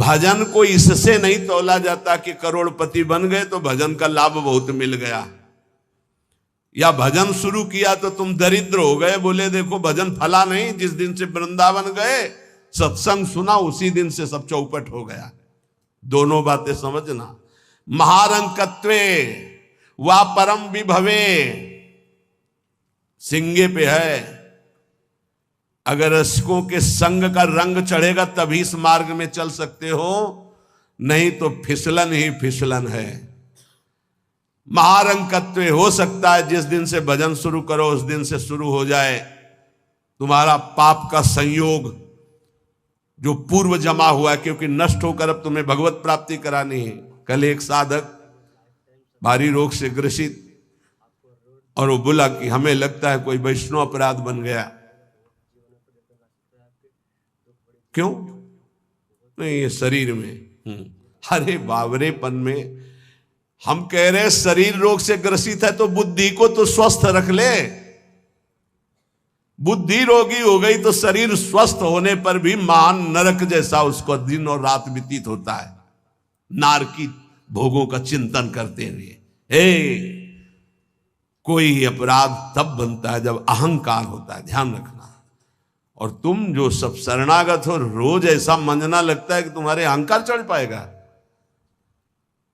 भजन को इससे नहीं तौला जाता कि करोड़पति बन गए तो भजन का लाभ बहुत मिल गया, या भजन शुरू किया तो तुम दरिद्र हो गए। बोले देखो भजन फला नहीं, जिस दिन से वृंदावन गए सत्संग सुना उसी दिन से सब चौपट हो गया। दोनों बातें समझना। महारंकत्वे वा परम विभवे सिंगे पे है, अगर रसिकों के संग का रंग चढ़ेगा तभी इस मार्ग में चल सकते हो, नहीं तो फिसलन ही फिसलन है। महारंकत्व हो सकता है जिस दिन से भजन शुरू करो उस दिन से शुरू हो जाए तुम्हारा पाप का संयोग जो पूर्व जमा हुआ है, क्योंकि नष्ट होकर अब तुम्हें भगवत प्राप्ति करानी है। कल एक साधक भारी रोग से ग्रसित, और वो बोला कि हमें लगता है कोई वैष्णव अपराध बन गया। क्यों? नहीं, ये शरीर में। अरे बावरेपन में हम कह रहे शरीर रोग से ग्रसित है तो बुद्धि को तो स्वस्थ रख ले। बुद्धि रोगी हो गई तो शरीर स्वस्थ होने पर भी महान नरक जैसा उसको दिन और रात व्यतीत होता है, नारकी भोगों का चिंतन करते हुए। कोई अपराध तब बनता है जब अहंकार होता है, ध्यान रखना। और तुम जो सब शरणागत हो रोज ऐसा मंजना लगता है कि तुम्हारे अहंकार चढ़ पाएगा।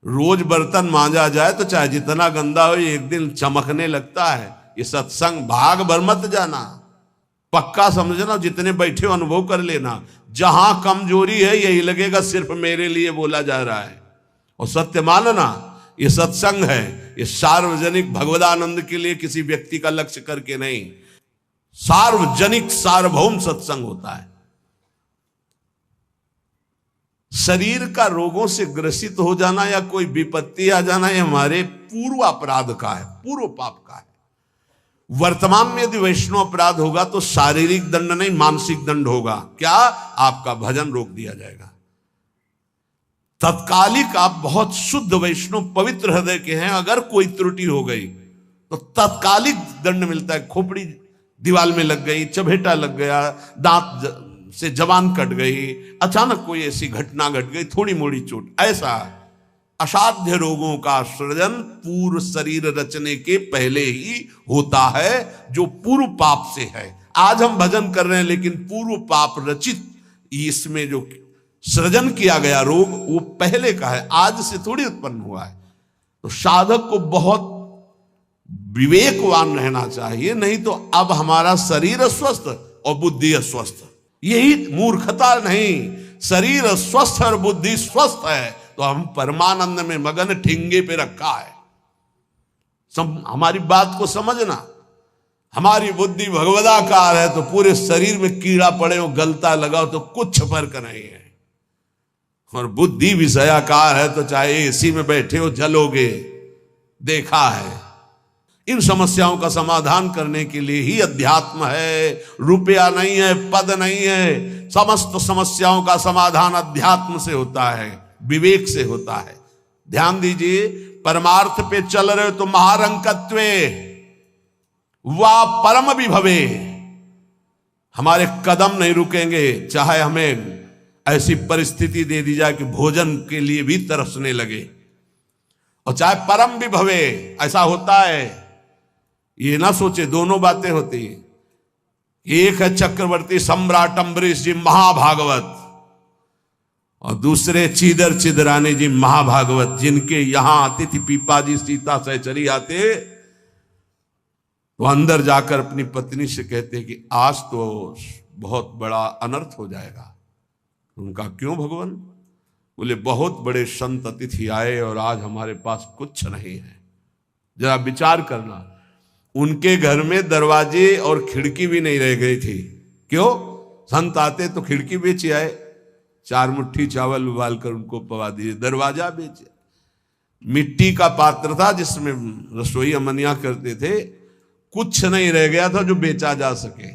रोज बर्तन मांजा जाए तो चाहे जितना गंदा हो एक दिन चमकने लगता है। ये सत्संग भाग भर मत जाना, पक्का समझना, जितने बैठे हो अनुभव कर लेना। जहां कमजोरी है यही लगेगा सिर्फ मेरे लिए बोला जा रहा है, और सत्य मानना ये सत्संग है, ये सार्वजनिक भगवदानंद के लिए किसी व्यक्ति का लक्ष्य करके नहीं, सार्वजनिक सार्वभौम सत्संग होता है। शरीर का रोगों से ग्रसित हो जाना या कोई विपत्ति आ जाना ये हमारे पूर्व अपराध का है, पूर्व पाप का है। वर्तमान में यदि वैष्णव अपराध होगा तो शारीरिक दंड नहीं मानसिक दंड होगा। क्या? आपका भजन रोक दिया जाएगा। तत्कालिक आप बहुत शुद्ध वैष्णव पवित्र हृदय के हैं, अगर कोई त्रुटि हो गई तो तत्कालिक दंड मिलता है। खोपड़ी दीवाल में लग गई, चबेटा लग गया, दांत से जबान कट गई, अचानक कोई ऐसी घटना घट गई, थोड़ी मोड़ी चोट, ऐसा असाध्य रोगों का सृजन पूर्व शरीर रचने के पहले ही होता है, जो पूर्व पाप से है। आज हम भजन कर रहे हैं लेकिन पूर्व पाप रचित इसमें जो सृजन किया गया रोग वो पहले का है, आज से थोड़ी उत्पन्न हुआ है। तो साधक को बहुत विवेकवान रहना चाहिए, नहीं तो अब हमारा शरीर अस्वस्थ और बुद्धि अस्वस्थ, यही मूर्खता नहीं। शरीर स्वस्थ और बुद्धि स्वस्थ है तो हम परमानंद में मगन, ठिंगे पे रखा है। हमारी बात को समझना। हमारी बुद्धि भगवदाकार है तो पूरे शरीर में कीड़ा पड़े हो, गलता लगाओ तो कुछ फर्क नहीं है, और बुद्धि विषयाकार है तो चाहे एसी में बैठे हो जलोगे, देखा है। इन समस्याओं का समाधान करने के लिए ही अध्यात्म है, रुपया नहीं है, पद नहीं है। समस्त समस्याओं का समाधान अध्यात्म से होता है, विवेक से होता है। ध्यान दीजिए, परमार्थ पे चल रहे हो तो महारंकत्वे वा परम विभवे, हमारे कदम नहीं रुकेंगे, चाहे हमें ऐसी परिस्थिति दे दी जाए कि भोजन के लिए भी तरसने लगे, और चाहे परम विभवे, ऐसा होता है। ये ना सोचे दोनों बातें होती हैं। एक है चक्रवर्ती सम्राट अम्बरीश जी महाभागवत, और दूसरे चीदर चिदरानी जी महाभागवत, जिनके यहां आती थी पीपाजी सीता सहचरी आते तो अंदर जाकर अपनी पत्नी से कहते कि आज तो बहुत बड़ा अनर्थ हो जाएगा। उनका क्यों भगवान? बोले बहुत बड़े संत अतिथि आए और आज हमारे पास कुछ नहीं है। जरा विचार करना, उनके घर में दरवाजे और खिड़की भी नहीं रह गई थी। क्यों? संत आते तो खिड़की बेचे आए, 4 मुट्ठी चावल उबाल कर उनको पवा दिए, दरवाजा बेचे। मिट्टी का पात्र था जिसमें रसोई अमनिया करते थे, कुछ नहीं रह गया था जो बेचा जा सके।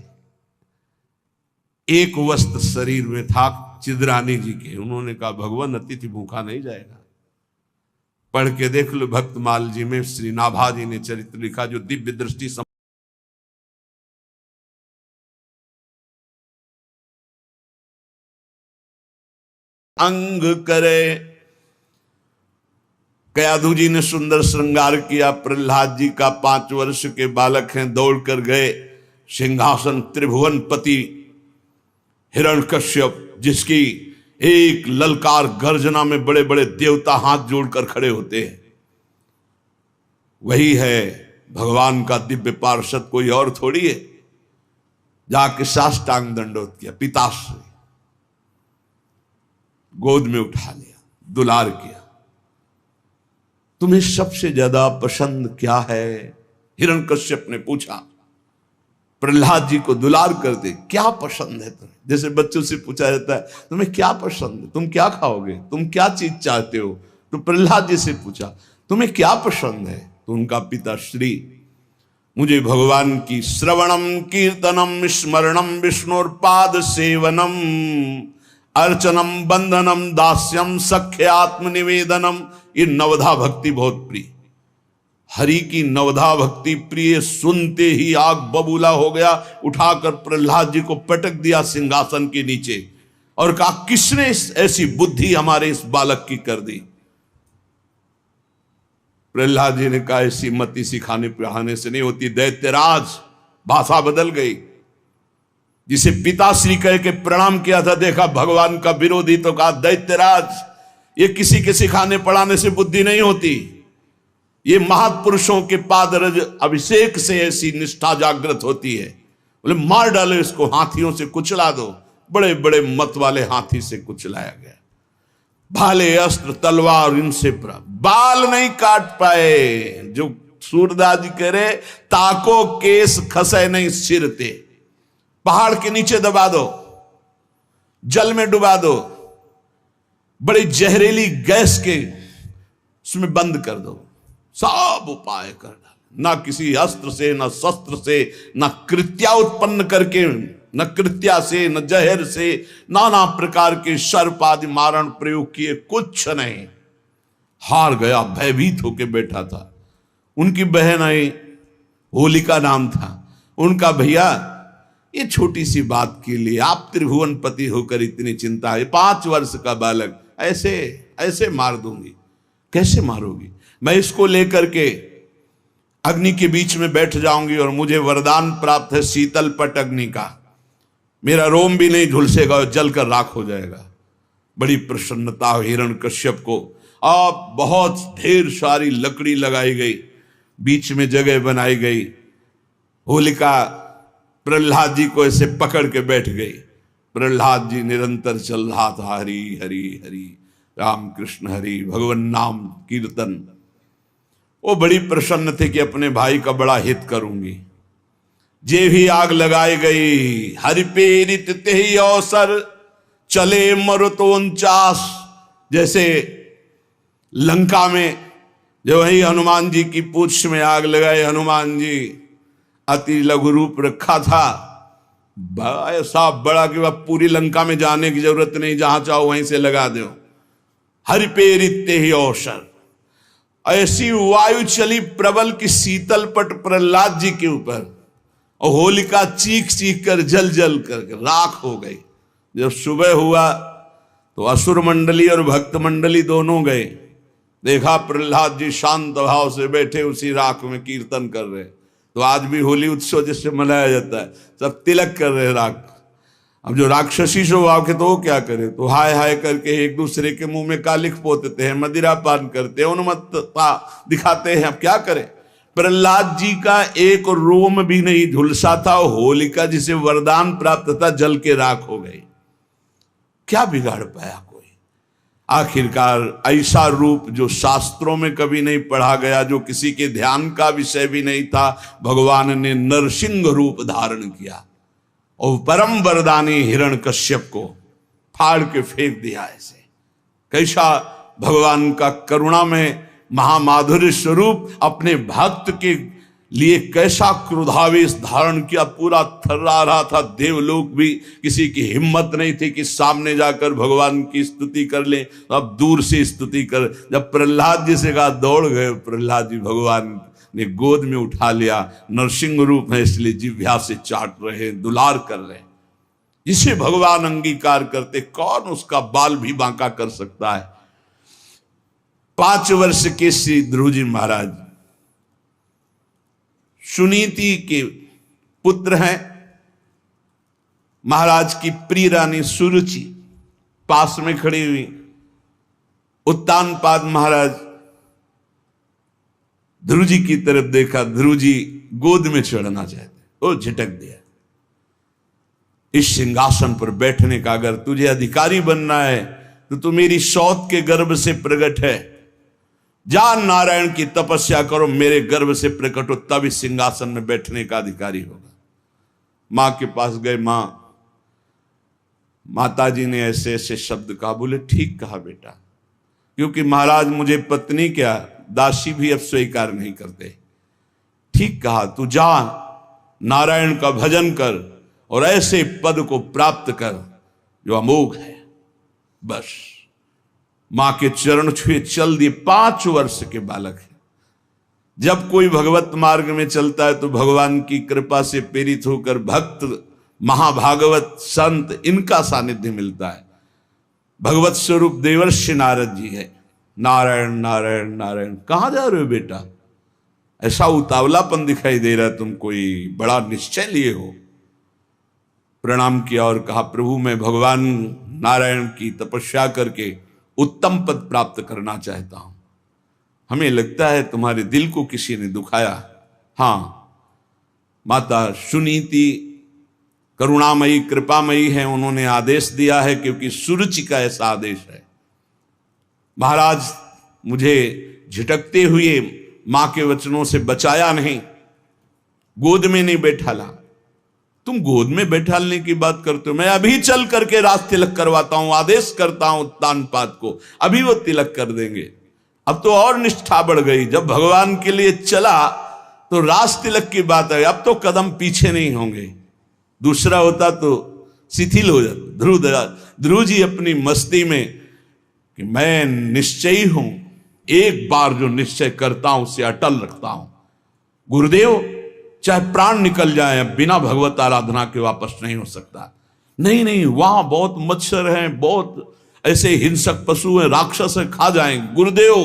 एक वस्त्र शरीर में था चिदरानी जी के। उन्होंने कहा भगवान अतिथि भूखा नहीं जाएगा। पढ़ के देख लो भक्तमाल जी में श्री नाभा जी ने चरित्र लिखा, जो दिव्य दृष्टि अंग करे। कयाधु जी ने सुंदर श्रृंगार किया। प्रहलाद जी का 5 वर्ष के बालक हैं, दौड़कर गए सिंहासन त्रिभुवनपति हिरण्यकश्यप, जिसकी एक ललकार गर्जना में बड़े बड़े देवता हाथ जोड़कर खड़े होते हैं, वही है भगवान का दिव्य पार्षद, कोई और थोड़ी है। जाके साष्टांग दंडोत किया, पिताश्री गोद में उठा लिया, दुलार किया। तुम्हें सबसे ज्यादा पसंद क्या है? हिरण्यकश्यप ने पूछा। प्रहलाद जी को दुलार करते, क्या पसंद है तुम्हें? जैसे बच्चों से पूछा जाता है तुम्हें क्या पसंद है, तुम क्या खाओगे, तुम क्या चीज चाहते हो, तो प्रहलाद जी से पूछा तुम्हें क्या पसंद है? तो उनका पिता श्री, मुझे भगवान की श्रवणम कीर्तनम स्मरणम विष्णुर्पाद सेवनम अर्चनम बंधनम दास्यम सख्य आत्मनिवेदनम, ये नवधा भक्ति बहुत प्रिय। हरि की नवधा भक्ति प्रिय सुनते ही आग बबूला हो गया। उठाकर प्रहलाद जी को पटक दिया सिंहासन के नीचे और कहा किसने ऐसी बुद्धि हमारे इस बालक की कर दी? प्रहलाद जी ने कहा ऐसी मति सिखाने पढ़ाने से नहीं होती दैत्यराज। भाषा बदल गई। जिसे पिताश्री कह के प्रणाम किया था, देखा भगवान का विरोधी तो कहा दैत्यराज। ये किसी के सिखाने पढ़ाने से बुद्धि नहीं होती, ये महापुरुषों के पादरज अभिषेक से ऐसी निष्ठा जागृत होती है। बोले मार डालो इसको, हाथियों से कुचला दो। बड़े बड़े मत वाले हाथी से कुचलाया गया। भाले अस्त्र तलवार इनसे बाल नहीं काट पाए। जो सूरदास जी कह रहे ताको केस खसे नहीं सिरते, पहाड़ के नीचे दबा दो, जल में डुबा दो, बड़ी जहरीली गैस के उसमें बंद कर दो, सब उपाय कर डाल। ना किसी अस्त्र से, ना शस्त्र से, ना कृत्या उत्पन्न करके, न कृत्या से, न जहर से, नाना प्रकार के सर्प आदि मारण प्रयोग किए, कुछ नहीं। हार गया, भयभीत होके बैठा था। उनकी बहन आई, होलिका नाम था उनका। भैया ये छोटी सी बात के लिए आप त्रिभुवनपति होकर इतनी चिंता है? 5 वर्ष का बालक ऐसे ऐसे मार दूंगी? कैसे मारोगी? मैं इसको लेकर के अग्नि के बीच में बैठ जाऊंगी और मुझे वरदान प्राप्त है शीतल पट अग्नि का, मेरा रोम भी नहीं झुलसेगा और जलकर राख हो जाएगा। बड़ी प्रसन्नता हिरण्यकश्यप को। अब बहुत ढेर सारी लकड़ी लगाई गई, बीच में जगह बनाई गई। होलिका प्रहलाद जी को ऐसे पकड़ के बैठ गई। प्रहलाद जी निरंतर चल रहा था हरि हरि हरि राम कृष्ण हरि, भगवान नाम कीर्तन। वो बड़ी प्रसन्न थे कि अपने भाई का बड़ा हित करूंगी। जे भी आग लगाई गई, हरि प्रेरित तेहि अवसर चले मरुतो 49। जैसे लंका में जो वही हनुमान जी की पूंछ में आग लगाए, हनुमान जी अति लघु रूप रखा था, ऐसा बड़ा कि वह पूरी लंका में जाने की जरूरत नहीं, जहां चाहो वहीं से लगा दो। हरि प्रेरित तेहि अवसर, ऐसी वायु चली प्रबल की शीतल पट प्रहलाद जी के ऊपर, और होलिका चीख चीख कर जल जल कर राख हो गई। जब सुबह हुआ तो असुर मंडली और भक्त मंडली दोनों गए। देखा प्रहलाद जी शांत भाव से बैठे उसी राख में कीर्तन कर रहे। तो आज भी होली उत्सव जिससे मनाया जाता है, सब तिलक कर रहे राख। अब जो राक्षसी स्वभाव के तो वो क्या करे, तो हाय हाय करके एक दूसरे के मुंह में कालिख पोतते हैं, मदिरा पान करते हैं, उन्मत्तता दिखाते हैं। अब क्या करें? प्रहलाद जी का एक रोम भी नहीं झुलसा था। होलिका जिसे वरदान प्राप्त था जल के राख हो गई। क्या बिगाड़ पाया कोई? आखिरकार ऐसा रूप जो शास्त्रों में कभी नहीं पढ़ा गया, जो किसी के ध्यान का विषय भी नहीं था, भगवान ने नरसिंह रूप धारण किया और परम वरदानी हिरण्यकश्यप को फाड़ के फेंक दिया। ऐसे कैसा भगवान का करुणा में महामाधुर्य स्वरूप अपने भक्त के लिए कैसा क्रोधावेश धारण किया, पूरा थर्रा रहा था। देवलोक भी किसी की हिम्मत नहीं थी कि सामने जाकर भगवान की स्तुति कर ले, अब दूर से स्तुति कर। जब प्रहलाद जी से कहा दौड़ गए प्रहलाद जी, भगवान ने गोद में उठा लिया। नरसिंह रूप है इसलिए जिह्वा से चाट रहे, दुलार कर रहे। जिसे भगवान अंगीकार करते, कौन उसका बाल भी बांका कर सकता है। 5 वर्ष के श्री ध्रुव जी महाराज सुनीति के पुत्र हैं। महाराज की प्रिय रानी सुरुचि पास में खड़ी हुई। उत्तानपाद महाराज ध्रुव जी की तरफ देखा, ध्रुव जी गोद में चढ़ना चाहते, वो झिटक दिया। इस सिंहासन पर बैठने का अगर तुझे अधिकारी बनना है तो तू मेरी सौत के गर्भ से प्रकट है, जा नारायण की तपस्या करो, मेरे गर्भ से प्रकट हो, तब इस सिंहासन में बैठने का अधिकारी होगा। मां के पास गए, माताजी ने ऐसे ऐसे शब्द कहा। बोले ठीक कहा बेटा, क्योंकि महाराज मुझे पत्नी क्या दासी भी अब स्वीकार नहीं करते। ठीक कहा, तू जा नारायण का भजन कर और ऐसे पद को प्राप्त कर जो अमोघ है। बस मां के चरण छुए चल दिए। 5 वर्ष के बालक है। जब कोई भगवत मार्ग में चलता है तो भगवान की कृपा से प्रेरित होकर भक्त, महाभागवत, संत, इनका सानिध्य मिलता है। भगवत स्वरूप देवर्षि नारद जी है। नारायण नारायण नारायण। कहां जा रहे हो बेटा? ऐसा उतावलापन दिखाई दे रहा है, तुम कोई बड़ा निश्चय लिए हो। प्रणाम किया और कहा, प्रभु मैं भगवान नारायण की तपस्या करके उत्तम पद प्राप्त करना चाहता हूं। हमें लगता है तुम्हारे दिल को किसी ने दुखाया। हां, माता सुनीति करुणामयी कृपामयी है, उन्होंने आदेश दिया है, क्योंकि सुरुचि का ऐसा आदेश है। महाराज मुझे झिटकते हुए मां के वचनों से बचाया नहीं, गोद में नहीं बैठाला। तुम गोद में बैठालने की बात करते हो? मैं अभी चल करके राज तिलक करवाता हूं, आदेश करता हूं उत्तानपाद को, अभी वो तिलक कर देंगे। अब तो और निष्ठा बढ़ गई। जब भगवान के लिए चला तो राज तिलक की बात है, अब तो कदम पीछे नहीं होंगे। दूसरा होता तो शिथिल हो जाता। ध्रुव जी अपनी मस्ती में कि मैं निश्चयी हूं, एक बार जो निश्चय करता हूं उसे अटल रखता हूं। गुरुदेव चाहे प्राण निकल जाए, अब बिना भगवत आराधना के वापस नहीं हो सकता। नहीं नहीं, वहां बहुत मच्छर हैं, बहुत ऐसे हिंसक पशु हैं, राक्षस हैं, खा जाएंगे। गुरुदेव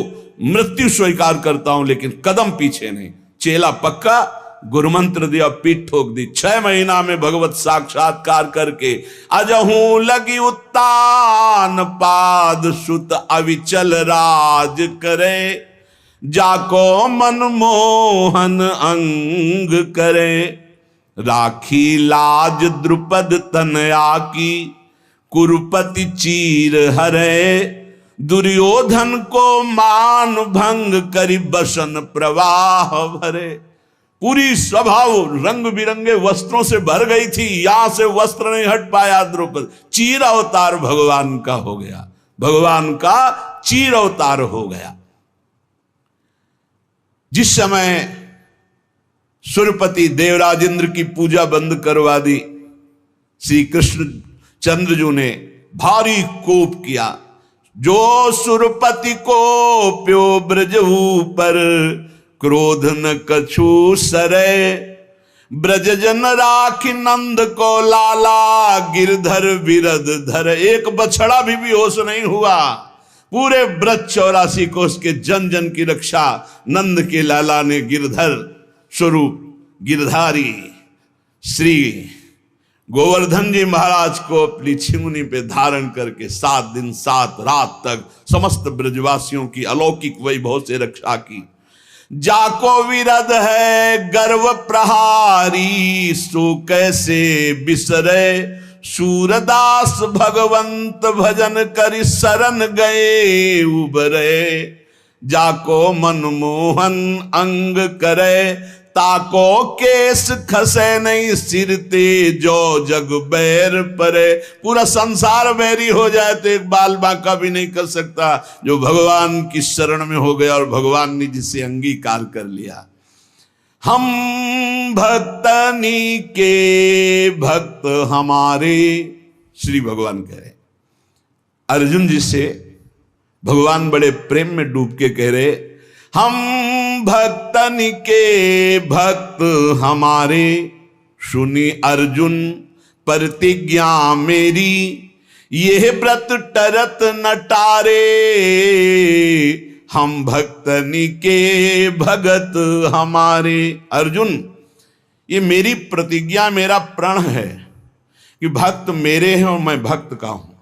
मृत्यु स्वीकार करता हूं, लेकिन कदम पीछे नहीं। चेला पक्का, गुरुमंत्र दिया, पीठ ठोक दी। 6 महीना में भगवत साक्षात्कार करके अजहू लगी उत्तान पाद सुत अविचल राज करे, जाको मनमोहन अंग करे, राखी लाज द्रुपद तनया की, कुरुपति चीर हरे, दुर्योधन को मान भंग करी बसन प्रवाह भरे। पूरी स्वभाव रंग बिरंगे वस्त्रों से भर गई थी, यहां से वस्त्र नहीं हट पाया द्रौपद। चीर अवतार भगवान का हो गया, भगवान का चीर अवतार हो गया। जिस समय सूर्यपति देवराजेंद्र की पूजा बंद करवा दी, श्री कृष्ण चंद्रजू ने भारी कोप किया। जो सूर्यपति को प्यो ब्रज ऊपर, क्रोध न कछु सरे, ब्रज जन राखी नंद को लाला, गिरधर विरद धर। एक बछड़ा भी बेहोश नहीं हुआ। पूरे ब्रज 84 को उसके जन जन की रक्षा नंद के लाला ने गिरधर स्वरूप गिरधारी श्री गोवर्धन जी महाराज को अपनी छिमुनी पे धारण करके 7 दिन 7 रात तक समस्त ब्रजवासियों की अलौकिक वैभव से रक्षा की। जाको विरद है गर्व प्रहारी, सो कैसे बिसरे, सूरदास भगवंत भजन करि शरण गए उबरे, जाको मनमोहन अंग करे, ताको केस खसे नहीं सिर ते, जो जग बैर परे। पूरा संसार बैरी हो जाए तो एक बाल बांका भी नहीं कर सकता जो भगवान की शरण में हो गया और भगवान ने जिसे अंगीकार कर लिया। हम भक्तनी के भक्त हमारे, श्री भगवान कह रहे। अर्जुन जी से भगवान बड़े प्रेम में डूब के कह रहे, हम भक्तन के भक्त हमारे, सुनी अर्जुन प्रतिज्ञा मेरी यह व्रत टरत न टारे, हम भक्तनि के भगत हमारे। अर्जुन, ये मेरी प्रतिज्ञा, मेरा प्रण है कि भक्त मेरे हैं और मैं भक्त का हूं।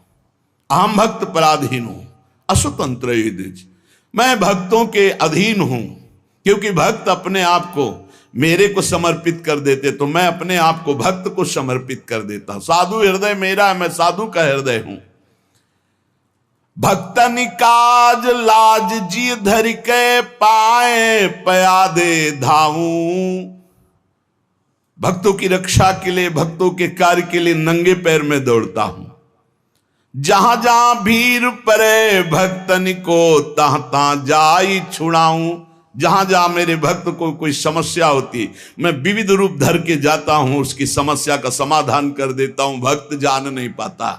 अहम भक्त पराधीन हूं असुतंत्र युधिष्ठ, मैं भक्तों के अधीन हूं। क्योंकि भक्त अपने आप को मेरे को समर्पित कर देते, तो मैं अपने आप को भक्त को समर्पित कर देता। साधु हृदय मेरा है, मैं साधु का हृदय हूं। भक्तनि काज लाज जी धरि के पाए, पयादे धाऊं। भक्तों की रक्षा के लिए, भक्तों के कार्य के लिए नंगे पैर में दौड़ता हूं। जहां जहां भीड़ पड़े भक्तनि को, तहां तहां जाई छुड़ाऊं। जहां जहां मेरे भक्त को कोई समस्या होती, मैं विविध रूप धर के जाता हूं, उसकी समस्या का समाधान कर देता हूं। भक्त जान नहीं पाता,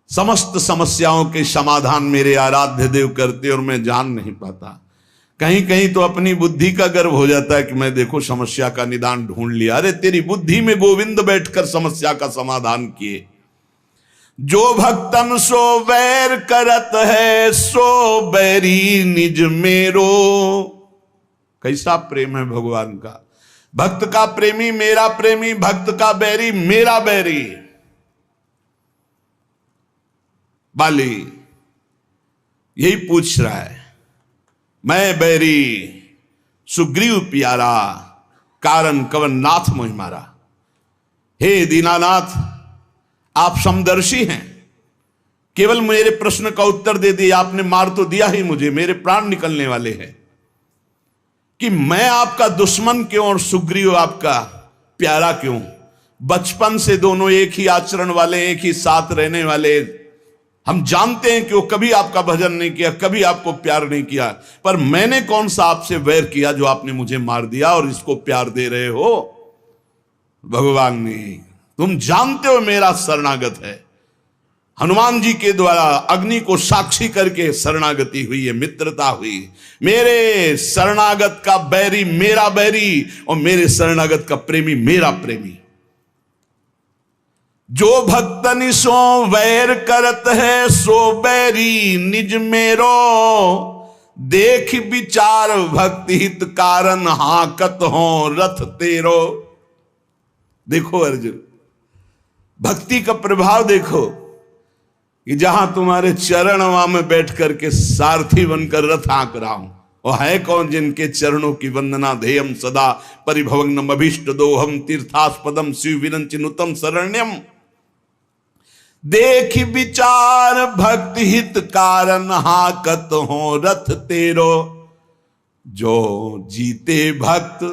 समस्त समस्याओं के समाधान मेरे आराध्य देव करते और मैं जान नहीं पाता। कहीं कहीं तो अपनी बुद्धि का गर्व हो जाता है कि मैं देखो समस्या का निदान ढूंढ लिया। अरे तेरी बुद्धि में गोविंद बैठकर समस्या का समाधान किए। जो भक्तन सो वैर करत है, सो बैरी निज मेरो। कैसा प्रेम है भगवान का। भक्त का प्रेमी मेरा प्रेमी, भक्त का बैरी मेरा बैरी। बाली यही पूछ रहा है, मैं बैरी सुग्रीव प्यारा, कारण कवन नाथ मोहि मारा। हे दीनानाथ, आप समदर्शी हैं, केवल मेरे प्रश्न का उत्तर दे दिया आपने। मार तो दिया ही मुझे, मेरे प्राण निकलने वाले हैं, कि मैं आपका दुश्मन क्यों और सुग्रीव आपका प्यारा क्यों। बचपन से दोनों एक ही आचरण वाले, एक ही साथ रहने वाले। हम जानते हैं कि वो कभी आपका भजन नहीं किया, कभी आपको प्यार नहीं किया, पर मैंने कौन सा आपसे वैर किया जो आपने मुझे मार दिया और इसको प्यार दे रहे हो। भगवान ने, तुम जानते हो मेरा शरणागत है। हनुमान जी के द्वारा अग्नि को साक्षी करके शरणागति हुई है, मित्रता हुई। मेरे शरणागत का बैरी मेरा बैरी और मेरे शरणागत का प्रेमी मेरा प्रेमी। जो भक्तनि सो वैर करत है, सो बैरी निज मेरो। देख विचार भक्ति हित कारण, हाकत हो रथ तेरो। देखो अर्जुन, भक्ति का प्रभाव देखो कि जहां तुम्हारे चरण वहां में बैठ करके सारथी बनकर रथ हाँक रहा हूं। और है कौन जिनके चरणों की वंदना ध्येयम सदा, परिभवग्नम अभीष्ट दोहम, तीर्थास्पदम शिव विरंचिनुतम शरण्यम। देख विचार भक्ति हित कारण, हाकत हो रथ तेरो। जो जीते भक्त,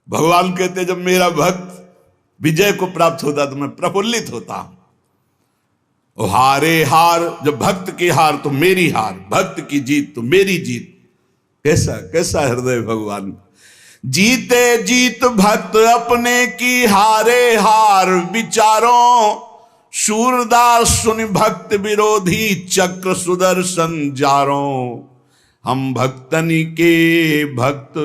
भगवान कहते जब मेरा भक्त विजय को प्राप्त होता तो मैं प्रफुल्लित होता हूं। और हारे हार, जब भक्त की हार तो मेरी हार, भक्त की जीत तो मेरी जीत। कैसा कैसा हृदय भगवान। जीते जीत भक्त अपने की, हारे हार विचारों। सूरदास सुन भक्त विरोधी, चक्र सुदर्शन जारों। हम भक्तनि के भक्त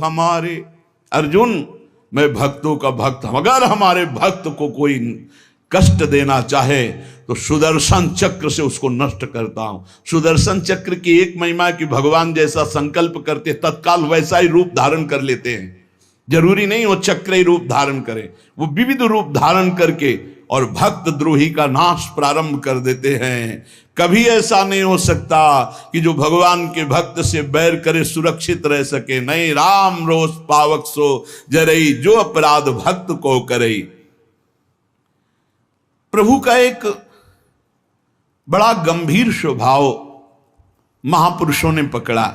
हमारे। अर्जुन, मैं भक्तों का भक्त हूं। अगर हमारे भक्त को कोई कष्ट देना चाहे तो सुदर्शन चक्र से उसको नष्ट करता हूं। सुदर्शन चक्र की एक महिमा कि भगवान जैसा संकल्प करते तत्काल वैसा ही रूप धारण कर लेते हैं। जरूरी नहीं वो चक्र ही रूप धारण करे, वो विविध रूप धारण करके और भक्त द्रोही का नाश प्रारंभ कर देते हैं। कभी ऐसा नहीं हो सकता कि जो भगवान के भक्त से बैर करे सुरक्षित रह सके। नहीं, राम रोष पावक सो जरई, जो अपराध भक्त को करई। प्रभु का एक बड़ा गंभीर स्वभाव महापुरुषों ने पकड़ा।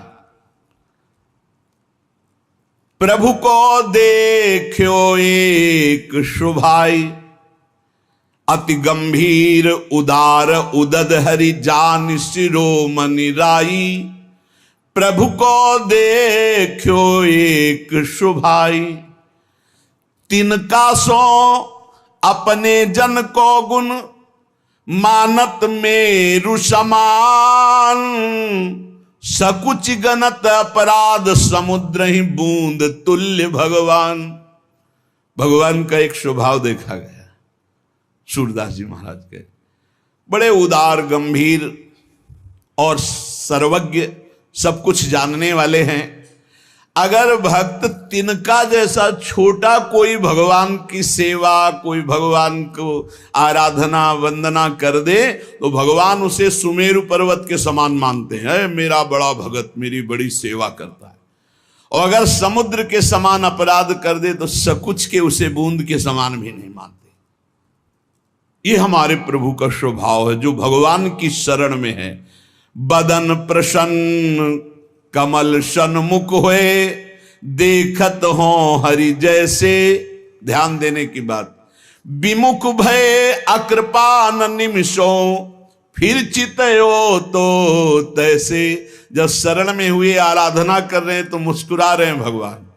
प्रभु को देखो एक शुभाई, अति गंभीर उदार उदद हरि जान शिरोमणि राई। प्रभु को देखो एक शुभाई, तिनका सो अपने जन को गुण, मानत मेरु समान। सकुच गणत अपराध, समुद्र ही बूंद तुल्य भगवान। भगवान का एक स्वभाव देखा गया। सूरदास जी महाराज के बड़े उदार, गंभीर और सर्वज्ञ, सब कुछ जानने वाले हैं। अगर भक्त तिनका जैसा छोटा कोई भगवान की सेवा, कोई भगवान को आराधना वंदना कर दे तो भगवान उसे सुमेरु पर्वत के समान मानते हैं। मेरा बड़ा भगत मेरी बड़ी सेवा करता है। और अगर समुद्र के समान अपराध कर दे तो सकुच के उसे बूंद के समान भी नहीं मानते। ये हमारे प्रभु का स्वभाव है जो भगवान की शरण में है। बदन प्रसन्न कमल सन्मुख होए, देखत हो हरि जैसे। ध्यान देने की बात। विमुख भय अकृपा न निमिषो, फिर चितयो तो तैसे। जब शरण में हुए आराधना कर रहे हैं तो मुस्कुरा रहे हैं भगवान।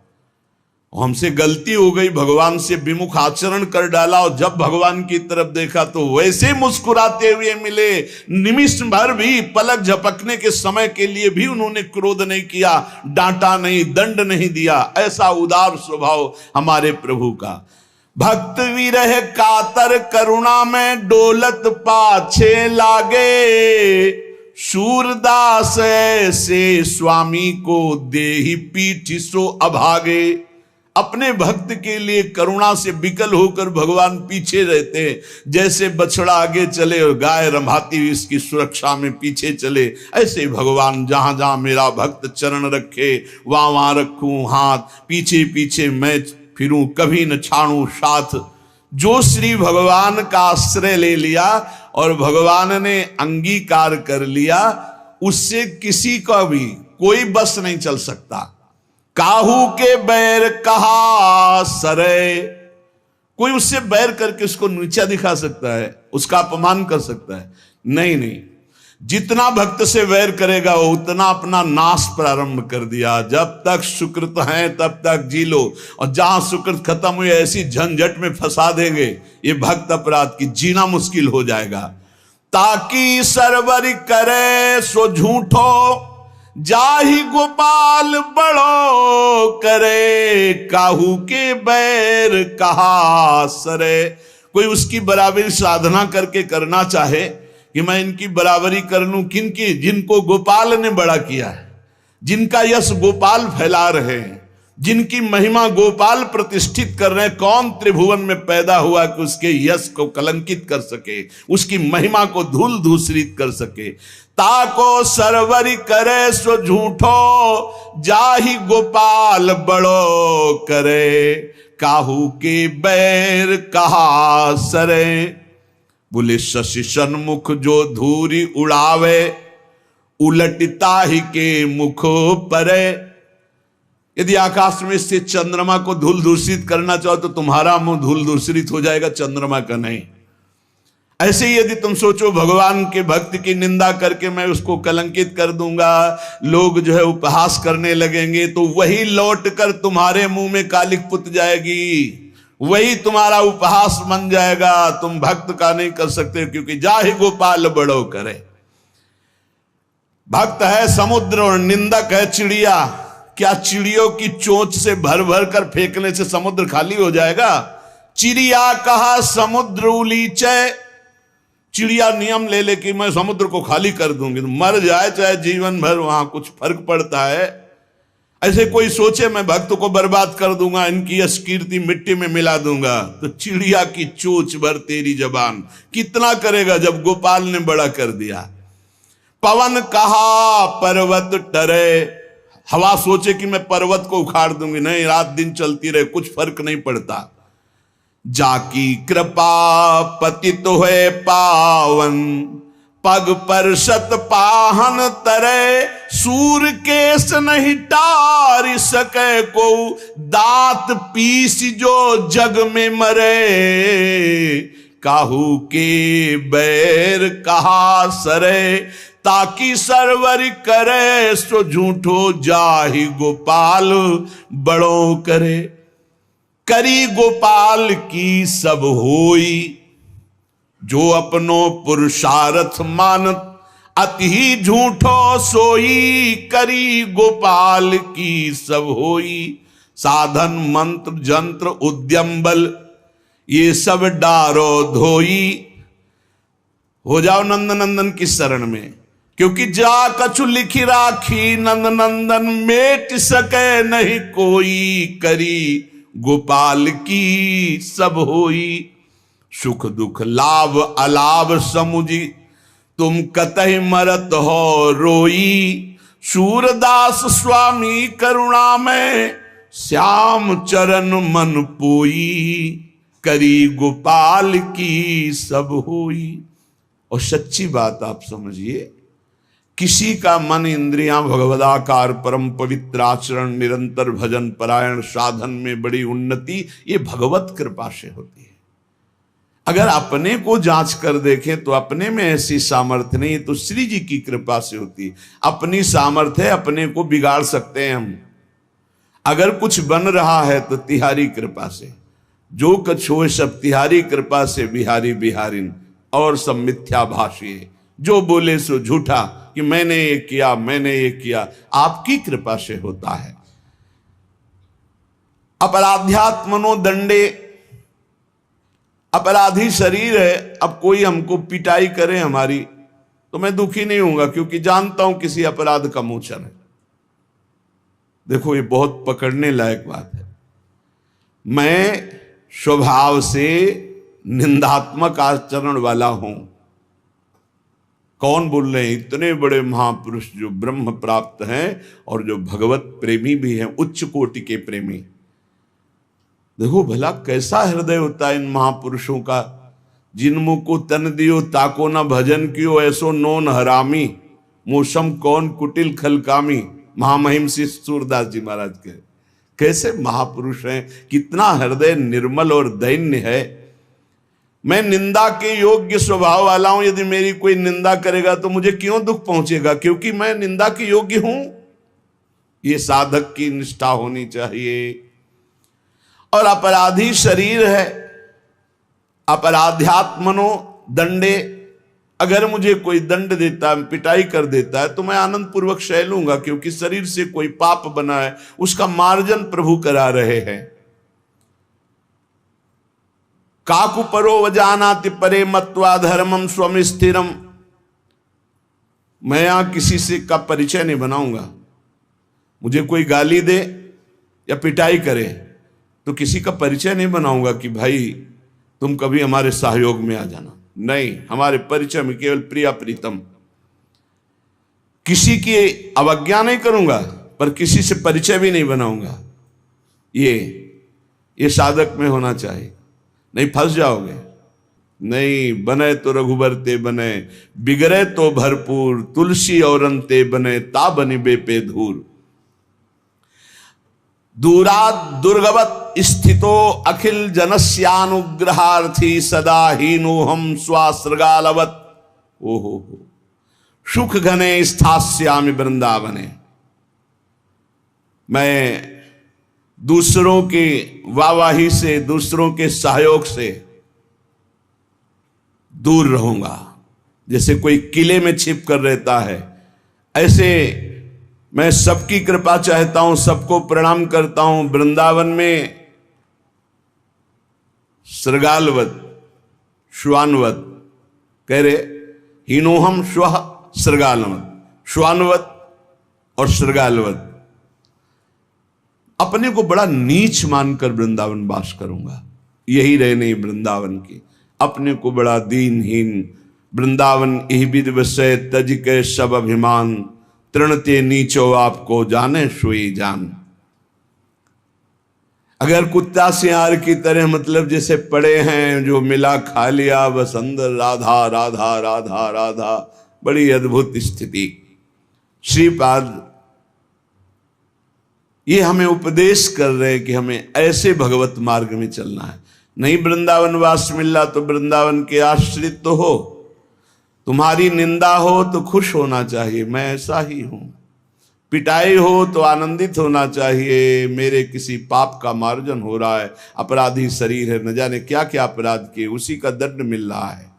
हमसे गलती हो गई, भगवान से विमुख आचरण कर डाला, और जब भगवान की तरफ देखा तो वैसे मुस्कुराते हुए मिले। निमिष भर भी, पलक झपकने के समय के लिए भी उन्होंने क्रोध नहीं किया, डांटा नहीं, दंड नहीं दिया। ऐसा उदार स्वभाव हमारे प्रभु का। भक्त विरह कातर करुणा में डोलत पाछे लागे, सूरदास से स्वामी को देहि पीठ सो अभागे। अपने भक्त के लिए करुणा से विकल होकर भगवान पीछे रहते हैं। जैसे बछड़ा आगे चले और गाय रंभाती हुई इसकी सुरक्षा में पीछे चले, ऐसे भगवान जहां जहां मेरा भक्त चरण रखे वहां वहां रखूं हाथ, पीछे पीछे मैं फिरूं, कभी न छाड़ूं साथ। जो श्री भगवान का आश्रय ले लिया और भगवान ने अंगीकार कर लिया, उससे किसी का भी कोई बस नहीं चल सकता। काहू के बैर कहा सरे, कोई उससे बैर करके उसको नीचा दिखा सकता है, उसका अपमान कर सकता है? नहीं नहीं, जितना भक्त से वैर करेगा वो उतना अपना नाश प्रारंभ कर दिया। जब तक सुकृत है तब तक जी लो, और जहां सुकृत खत्म हुई ऐसी झंझट में फंसा देंगे ये भक्त अपराध की जीना मुश्किल हो जाएगा। ताकि सरवर करे सो झूठो, जाहि गोपाल बड़ो करे, काहू के बैर कहा सरे। कोई उसकी बराबरी साधना करके करना चाहे कि मैं इनकी बराबरी कर लूं, किनकी? जिनको गोपाल ने बड़ा किया है, जिनका यश गोपाल फैला रहे हैं, जिनकी महिमा गोपाल प्रतिष्ठित कर रहे हैं। कौन त्रिभुवन में पैदा हुआ कि उसके यश को कलंकित कर सके, उसकी महिमा को धूल धूसरित कर सके। ताको सरवरी करे सो झूठो, जाहि गोपाल बड़ो करे, काहू के बैर कहा सरे। बोले शशि सन्मुख जो धूरी उड़ावे, उलटता ही के मुख परे। यदि आकाश में से चंद्रमा को धूल दूषित करना चाहो तो तुम्हारा मुंह धूल दूषित हो जाएगा, चंद्रमा का नहीं। ऐसे ही यदि तुम सोचो भगवान के भक्त की निंदा करके मैं उसको कलंकित कर दूंगा, लोग जो है उपहास करने लगेंगे, तो वही लौट कर तुम्हारे मुंह में कालिक पुत जाएगी, वही तुम्हारा उपहास बन जाएगा। तुम भक्त का नहीं कर सकते, क्योंकि जाहि गोपाल बड़ो करे। भक्त है समुद्र और निंदक है चिड़िया। क्या चिड़ियों की चोंच से भर भर कर फेंकने से समुद्र खाली हो जाएगा? चिड़िया कहा समुद्र उलीचे, चिड़िया नियम ले ले कि मैं समुद्र को खाली कर दूंगी, तो मर जाए चाहे जीवन भर, वहां कुछ फर्क पड़ता है? ऐसे कोई सोचे मैं भक्त को बर्बाद कर दूंगा, इनकी यश कीर्ति मिट्टी में मिला दूंगा, तो चिड़िया की चोंच भर तेरी जबान कितना करेगा जब गोपाल ने बड़ा कर दिया। पवन कहा पर्वत टरे, हवा सोचे कि मैं पर्वत को उखाड़ दूंगी, नहीं, रात दिन चलती रहे, कुछ फर्क नहीं पड़ता। जाकी कृपा पतित है पावन, पग पर शत पाहन तरे, सूर केस नहीं टार सके को, दांत पीस जो जग में मरे, काहू के बैर कहा सरे। ताकि सरवर करे सो झूठो, जाहि गोपाल बड़ो करे, करी गोपाल की सब होई, जो अपनो पुरुषार्थ मानत, अति ही झूठो सोई, करी गोपाल की सब होई। साधन मंत्र जंत्र उद्यम बल ये सब डारो धोई। हो जाओ नंद नंदन की शरण में, क्योंकि जा कछु लिखी राखी नंद नंदन मेट सके नहीं कोई। करी गोपाल की सब होई, सुख दुख लाभ अलाभ समुझी तुम कतई मरत हो रोई। सूरदास स्वामी करुणा में श्याम चरण मन पोई। करी गोपाल की सब होई। और सच्ची बात आप समझिए, किसी का मन इंद्रियां भगवदाकार परम पवित्र आचरण निरंतर भजन परायण साधन में बड़ी उन्नति ये भगवत कृपा से होती है। अगर अपने को जांच कर देखें तो अपने में ऐसी सामर्थ्य नहीं, तो श्री जी की कृपा से होती है। अपनी सामर्थ्य है, अपने को बिगाड़ सकते हैं हम। अगर कुछ बन रहा है तो तिहारी कृपा से, जो कछ होए सब तिहारी कृपा से बिहारी बिहारिन, और सब मिथ्या भाषी जो बोले सो झूठा कि मैंने ये किया मैंने ये किया, आपकी कृपा से होता है। अपराध्यात्मनो दंडे, अपराधी शरीर है। अब कोई हमको पिटाई करे हमारी तो मैं दुखी नहीं होऊंगा, क्योंकि जानता हूं किसी अपराध का मोचन है। देखो ये बहुत पकड़ने लायक बात है। मैं स्वभाव से निंदात्मक आचरण वाला हूं। कौन बोल रहे हैं? इतने बड़े महापुरुष जो ब्रह्म प्राप्त हैं और जो भगवत प्रेमी भी हैं, उच्च कोटि के प्रेमी। देखो भला कैसा हृदय होता है इन महापुरुषों का। जिन मुख को तन दियो ताको न भजन कियो, ऐसो नोन हरामी मौसम कौन कुटिल खलकामी। महामहिम श्री सूरदास जी महाराज के कैसे महापुरुष हैं, कितना हृदय निर्मल और दैन्य है। मैं निंदा के योग्य स्वभाव वाला हूं। यदि मेरी कोई निंदा करेगा तो मुझे क्यों दुख पहुंचेगा, क्योंकि मैं निंदा के योग्य हूं। ये साधक की निष्ठा होनी चाहिए। और अपराधी शरीर है, अपराध्यात्मनो दंडे। अगर मुझे कोई दंड देता है, पिटाई कर देता है, तो मैं आनंद पूर्वक सह लूंगा, क्योंकि शरीर से कोई पाप बना है, उसका मार्जन प्रभु करा रहे हैं। काकु परो वजानाति परे मत्वा धर्मम स्वम स्थिरम। मैं यहां किसी से का परिचय नहीं बनाऊंगा। मुझे कोई गाली दे या पिटाई करे तो किसी का परिचय नहीं बनाऊंगा कि भाई तुम कभी हमारे सहयोग में आ जाना। नहीं, हमारे परिचय में केवल प्रिया प्रीतम। किसी की अवज्ञा नहीं करूंगा, पर किसी से परिचय भी नहीं बनाऊंगा। ये साधक में होना चाहिए, नहीं फंस जाओगे। नहीं, बने तो रघुबर ते बने, बिगड़े तो भरपूर, तुलसी और अंते बने, ता बनी बेपे धूर। दूरात दुर्गवत स्थितो अखिल जनस्यानुग्रहार्थी, सदा हीनो हम स्वासृगालवत। ओहो सुख घने स्थास्यामि वृंदावने। मैं दूसरों की वाहवाही से, दूसरों के सहयोग से दूर रहूंगा। जैसे कोई किले में छिप कर रहता है, ऐसे मैं सबकी कृपा चाहता हूं, सबको प्रणाम करता हूं। वृंदावन में सृगालवत श्वानवत कह रहे, हीनोहम श्व सृगालवत, श्वानवत और सृगालवत। अपने को बड़ा नीच मानकर वृंदावन वास करूंगा। यही रहने वृंदावन की, अपने को बड़ा दीनहीन। वृंदावन यही विद विषय तज के सब अभिमान, तृणते नीचो आपको जाने सोई जान। अगर कुत्ता सियार की तरह मतलब जैसे पड़े हैं, जो मिला खा लिया बस अंदर राधा राधा राधा राधा, बड़ी अद्भुत स्थिति। श्रीपाद ये हमें उपदेश कर रहे हैं कि हमें ऐसे भगवत मार्ग में चलना है। नहीं वृंदावन वास मिला तो वृंदावन के आश्रित तो हो, तुम्हारी निंदा हो तो खुश होना चाहिए, मैं ऐसा ही हूं। पिटाई हो तो आनंदित होना चाहिए, मेरे किसी पाप का मार्जन हो रहा है। अपराधी शरीर है, न जाने क्या क्या अपराध किए, उसी का दंड मिल रहा है।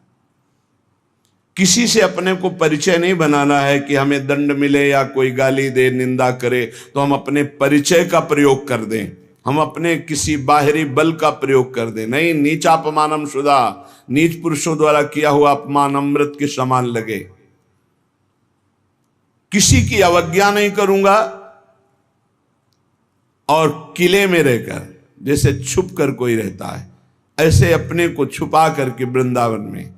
किसी से अपने को परिचय नहीं बनाना है कि हमें दंड मिले या कोई गाली दे, निंदा करे तो हम अपने परिचय का प्रयोग कर दें हम अपने किसी बाहरी बल का प्रयोग कर दें। नहीं, नीचापमानम शुदा, नीच पुरुषों द्वारा किया हुआ अपमान अमृत के समान लगे। किसी की अवज्ञा नहीं करूंगा और किले में रहकर जैसे छुप कर कोई रहता है, ऐसे अपने को छुपा करके वृंदावन में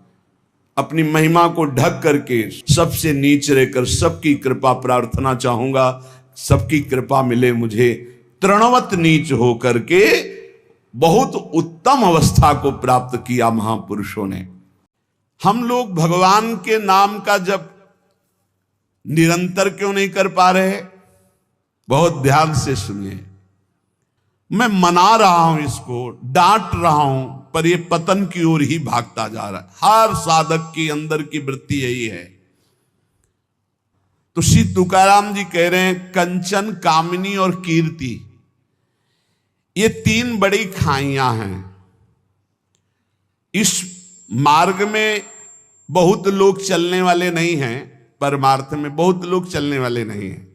अपनी महिमा को ढक करके सबसे नीच रहकर सबकी कृपा प्रार्थना चाहूंगा। सबकी कृपा मिले मुझे, तृणवत नीच होकर के बहुत उत्तम अवस्था को प्राप्त किया महापुरुषों ने। हम लोग भगवान के नाम का जब निरंतर क्यों नहीं कर पा रहे? बहुत ध्यान से सुनिए। मैं मना रहा हूं, इसको डांट रहा हूं, पर यह पतन की ओर ही भागता जा रहा है। हर साधक की अंदर की वृत्ति यही है। तो श्री तुकाराम जी कह रहे हैं, कंचन, कामिनी और कीर्ति, ये तीन बड़ी खाइयां हैं। इस मार्ग में बहुत लोग चलने वाले नहीं हैं, परमार्थ में बहुत लोग चलने वाले नहीं हैं।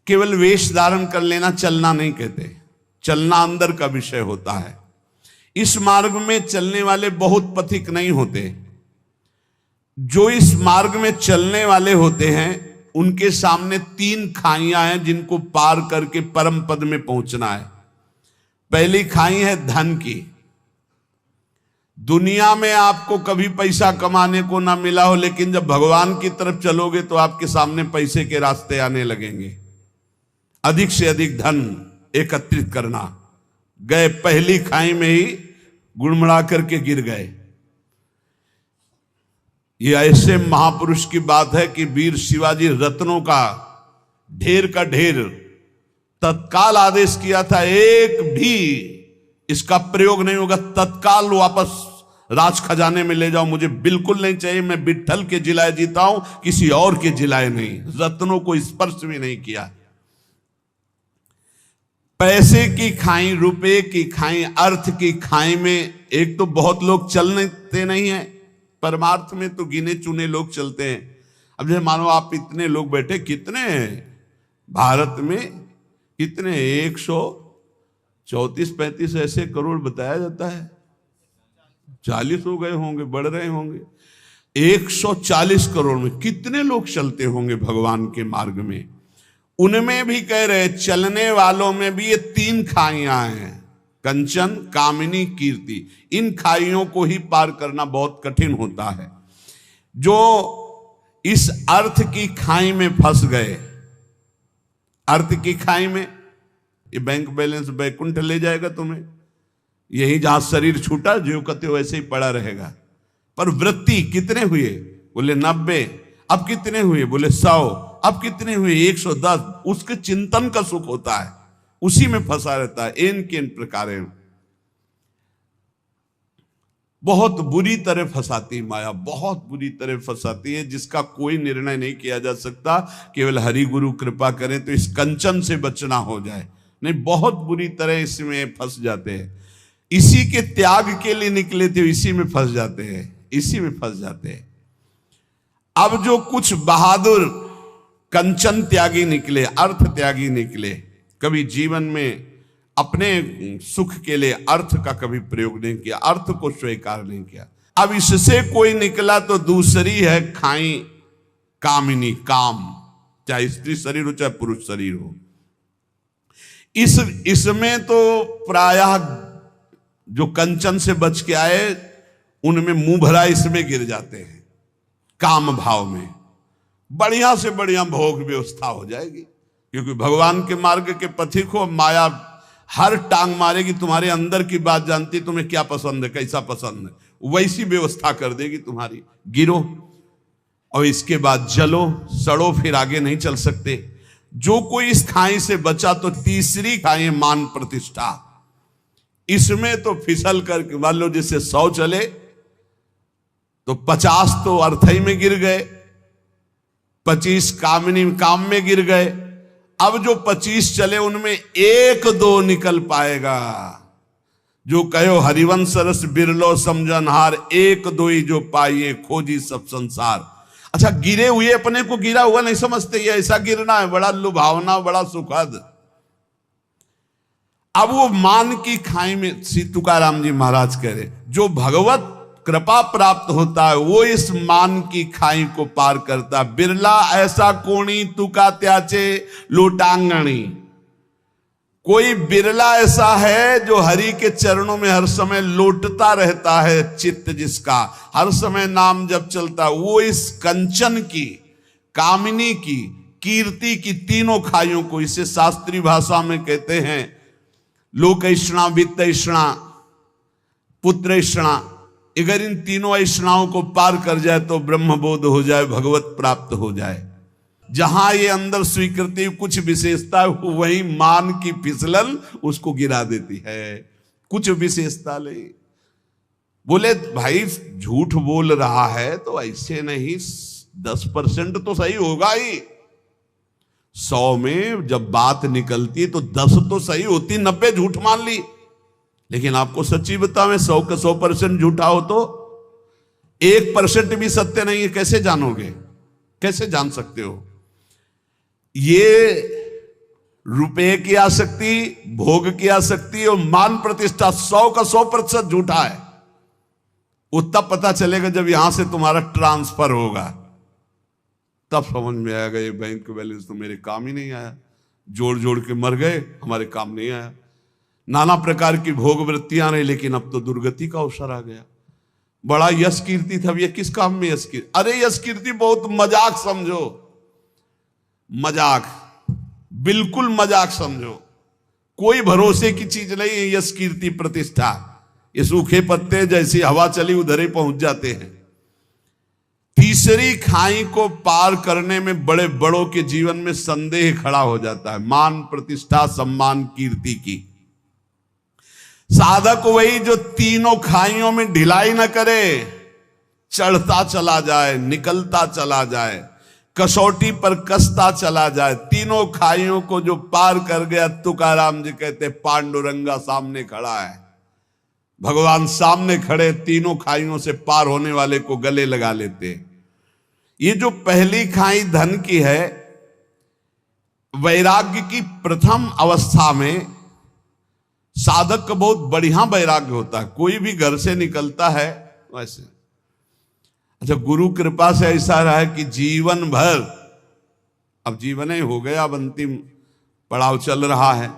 केवल वेश धारण कर लेना चलना नहीं कहते, चलना अंदर का विषय होता है। इस मार्ग में चलने वाले बहुत पथिक नहीं होते। जो इस मार्ग में चलने वाले होते हैं उनके सामने तीन खाइयां हैं जिनको पार करके परम पद में पहुंचना है। पहली खाई है धन की। दुनिया में आपको कभी पैसा कमाने को ना मिला हो, लेकिन जब भगवान की तरफ चलोगे तो आपके सामने पैसे के रास्ते आने लगेंगे। अधिक से अधिक धन एकत्रित करना। गए पहली खाई में ही गुड़मड़ा करके गिर गए। ये ऐसे महापुरुष की बात है कि वीर शिवाजी रत्नों का ढेर तत्काल आदेश किया था, एक भी इसका प्रयोग नहीं होगा, तत्काल वापस राज खजाने में ले जाओ, मुझे बिल्कुल नहीं चाहिए। मैं विट्ठल के जिलाए जीता हूं, किसी और के जिलाए नहीं। रत्नों को स्पर्श भी नहीं किया। पैसे की खाई, रुपए की खाई, अर्थ की खाई में एक तो बहुत लोग चलते नहीं है। परमार्थ में तो गिने चुने लोग चलते हैं। अब जैसे मानो आप इतने लोग बैठे, कितने हैं भारत में? कितने? 134-35 ऐसे करोड़ बताया जाता है। 40 हो गए होंगे, बढ़ रहे होंगे। 140 करोड़ में कितने लोग चलते होंगे भगवान के मार्ग में? उनमें भी कह रहे, चलने वालों में भी ये तीन खाइयां हैं, कंचन, कामिनी, कीर्ति। इन खाइयों को ही पार करना बहुत कठिन होता है। जो इस अर्थ की खाई में फंस गए, अर्थ की खाई में, ये बैंक बैलेंस बैकुंठ ले जाएगा तुम्हें। यही जहां शरीर छूटा, जो कहते वैसे ही पड़ा रहेगा। पर वृत्ति कितने हुए? बोले 90। अब कितने हुए? बोले 100। अब कितने हुए? 110। उसके चिंतन का सुख होता है, उसी में फंसा रहता है। इन के इन प्रकार बहुत बुरी तरह फंसाती माया, बहुत बुरी तरह फंसाती है, जिसका कोई निर्णय नहीं किया जा सकता। केवल हरि गुरु कृपा करें तो इस कंचन से बचना हो जाए, नहीं बहुत बुरी तरह इसमें फंस जाते हैं। इसी के त्याग के लिए निकले थे, इसी में फंस जाते हैं, इसी में फंस जाते हैं। अब जो कुछ बहादुर कंचन त्यागी निकले, अर्थ त्यागी निकले, कभी जीवन में अपने सुख के लिए अर्थ का कभी प्रयोग नहीं किया, अर्थ को स्वीकार नहीं किया। अब इससे कोई निकला तो दूसरी है खाई कामिनी, काम, चाहे स्त्री शरीर हो चाहे पुरुष शरीर हो। इसमें तो प्रायः जो कंचन से बच के आए उनमें मुंह भरा इसमें गिर जाते हैं। काम भाव में बढ़िया से बढ़िया भोग व्यवस्था हो जाएगी, क्योंकि भगवान के मार्ग के पथिक हो। माया हर टांग मारेगी, तुम्हारे अंदर की बात जानती, तुम्हें क्या पसंद है, कैसा पसंद है, वैसी व्यवस्था कर देगी तुम्हारी। गिरो और इसके बाद जलो सड़ो, फिर आगे नहीं चल सकते। जो कोई इस खाई से बचा तो तीसरी खाई मान प्रतिष्ठा। इसमें तो फिसल कर मान लो जैसे 100 चले तो 50 तो अर्थई में गिर गए, 25 कामिनी काम में गिर गए। अब जो 25 चले उनमें 1-2 निकल पाएगा। जो कहो हरिवंश रस बिरलो समझनहार, 1-2 ही जो पाइए खोजी सब संसार। अच्छा, गिरे हुए अपने को गिरा हुआ नहीं समझते, ये ऐसा गिरना है बड़ा लुभावना, बड़ा सुखद। अब वो मान की खाई में श्री तुकाराम जी महाराज कह रहे, जो भगवत कृपा प्राप्त होता है वो इस मान की खाई को पार करता। बिरला ऐसा कोणी तुका त्याचे लोटांगणी, कोई बिरला ऐसा है जो हरि के चरणों में हर समय लोटता रहता है। चित्त जिसका हर समय नाम जब चलता, वो इस कंचन की, कामिनी की, कीर्ति की तीनों खाइयों को, इसे शास्त्रीय भाषा में कहते हैं लोकैषणा, वित्तैषणा, पुत्रैषणा। अगर इन तीनों ऐषणाओं को पार कर जाए तो ब्रह्मबोध हो जाए, भगवत प्राप्त हो जाए। जहां ये अंदर स्वीकृति कुछ विशेषता, वही मान की फिसलन उसको गिरा देती है। कुछ विशेषता ले बोले भाई झूठ बोल रहा है तो ऐसे नहीं, 10% तो सही होगा ही। 100 में जब बात निकलती है तो 10 तो सही होती, 90 झूठ मान ली। लेकिन आपको सच्ची बताऊं, 100 का 100% झूठा हो तो 1% भी सत्य नहीं है, कैसे जानोगे? कैसे जान सकते हो? ये रुपए की आसक्ति, भोग की आसक्ति और मान प्रतिष्ठा 100 का 100% झूठा है। वो तब पता चलेगा जब यहां से तुम्हारा ट्रांसफर होगा, तब समझ में आएगा ये बैंक बैलेंस तो मेरे काम ही नहीं आया। जोड़ जोड़ के मर गए, हमारे काम नहीं आया। नाना प्रकार की भोग वृत्तियां रही, लेकिन अब तो दुर्गति का अवसर आ गया। बड़ा यश कीर्ति था, ये किस काम में यश कीर्ति? अरे यश कीर्ति बहुत मजाक समझो, मजाक, बिल्कुल मजाक समझो। कोई भरोसे की चीज नहीं है यश कीर्ति प्रतिष्ठा। ये सूखे पत्ते जैसी हवा चली उधर ही पहुंच जाते हैं। तीसरी खाई को पार करने में बड़े बड़ों के जीवन में संदेह खड़ा हो जाता है, मान प्रतिष्ठा सम्मान कीर्ति की। साधक वही जो तीनों खाइयों में ढिलाई न करे, चढ़ता चला जाए, निकलता चला जाए, कसौटी पर कसता चला जाए। तीनों खाइयों को जो पार कर गया, तुकाराम जी कहते पांडुरंगा सामने खड़ा है। भगवान सामने खड़े, तीनों खाइयों से पार होने वाले को गले लगा लेते। ये जो पहली खाई धन की है, वैराग्य की प्रथम अवस्था में साधक का बहुत बढ़िया वैराग्य होता है। कोई भी घर से निकलता है वैसे, अच्छा गुरु कृपा से ऐसा रहा है कि जीवन भर, अब जीवन ही हो गया, अब अंतिम पड़ाव चल रहा है,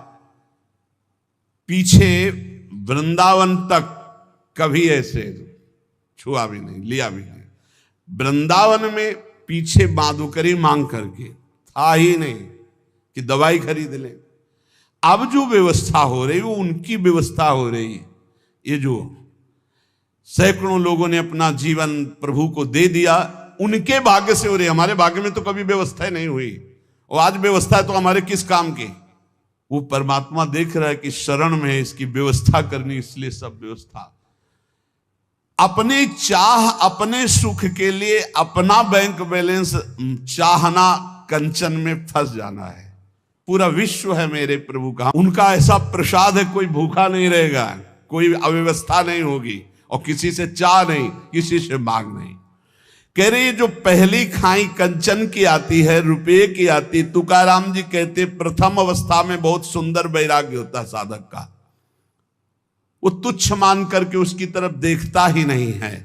पीछे वृंदावन तक कभी ऐसे छुआ भी नहीं, लिया भी नहीं। वृंदावन में पीछे माधुकरी मांग करके था ही नहीं कि दवाई खरीद ले। अब जो व्यवस्था हो रही वो उनकी व्यवस्था हो रही है। ये जो सैकड़ों लोगों ने अपना जीवन प्रभु को दे दिया, उनके भाग्य से हो रही। हमारे भाग्य में तो कभी व्यवस्था नहीं हुई, और आज व्यवस्था है तो हमारे किस काम की? वो परमात्मा देख रहा है कि शरण में है, इसकी व्यवस्था करनी, इसलिए सब व्यवस्था। अपने चाह, अपने सुख के लिए अपना बैंक बैलेंस चाहना, कंचन में फंस जाना है। पूरा विश्व है मेरे प्रभु का, उनका ऐसा प्रसाद है, कोई भूखा नहीं रहेगा, कोई अव्यवस्था नहीं होगी, और किसी से चाह नहीं, किसी से मांग नहीं। कह रही जो पहली खाई कंचन की आती है, रुपये की आती, तुकाराम जी कहते प्रथम अवस्था में बहुत सुंदर वैराग्य होता है साधक का। वो तुच्छ मान करके उसकी तरफ देखता ही नहीं है।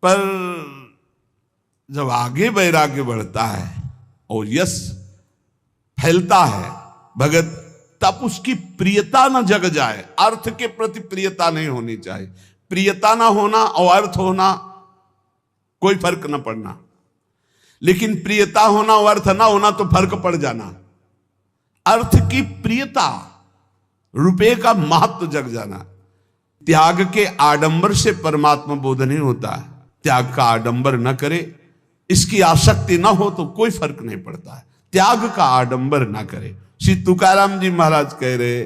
पर जब आगे वैराग्य बढ़ता है और यश फैलता है भगत, तब उसकी प्रियता न जग जाए। अर्थ के प्रति प्रियता नहीं होनी चाहिए। प्रियता ना होना और अर्थ होना कोई फर्क न पड़ना, लेकिन प्रियता होना और अर्थ ना होना तो फर्क पड़ जाना। अर्थ की प्रियता, रुपये का महत्व जग जाना। त्याग के आडंबर से परमात्मा बोध नहीं होता है। त्याग का आडंबर न करे, इसकी आसक्ति ना हो तो कोई फर्क नहीं पड़ता है। त्याग का आडंबर ना करे। श्री तुकाराम जी महाराज कह रहे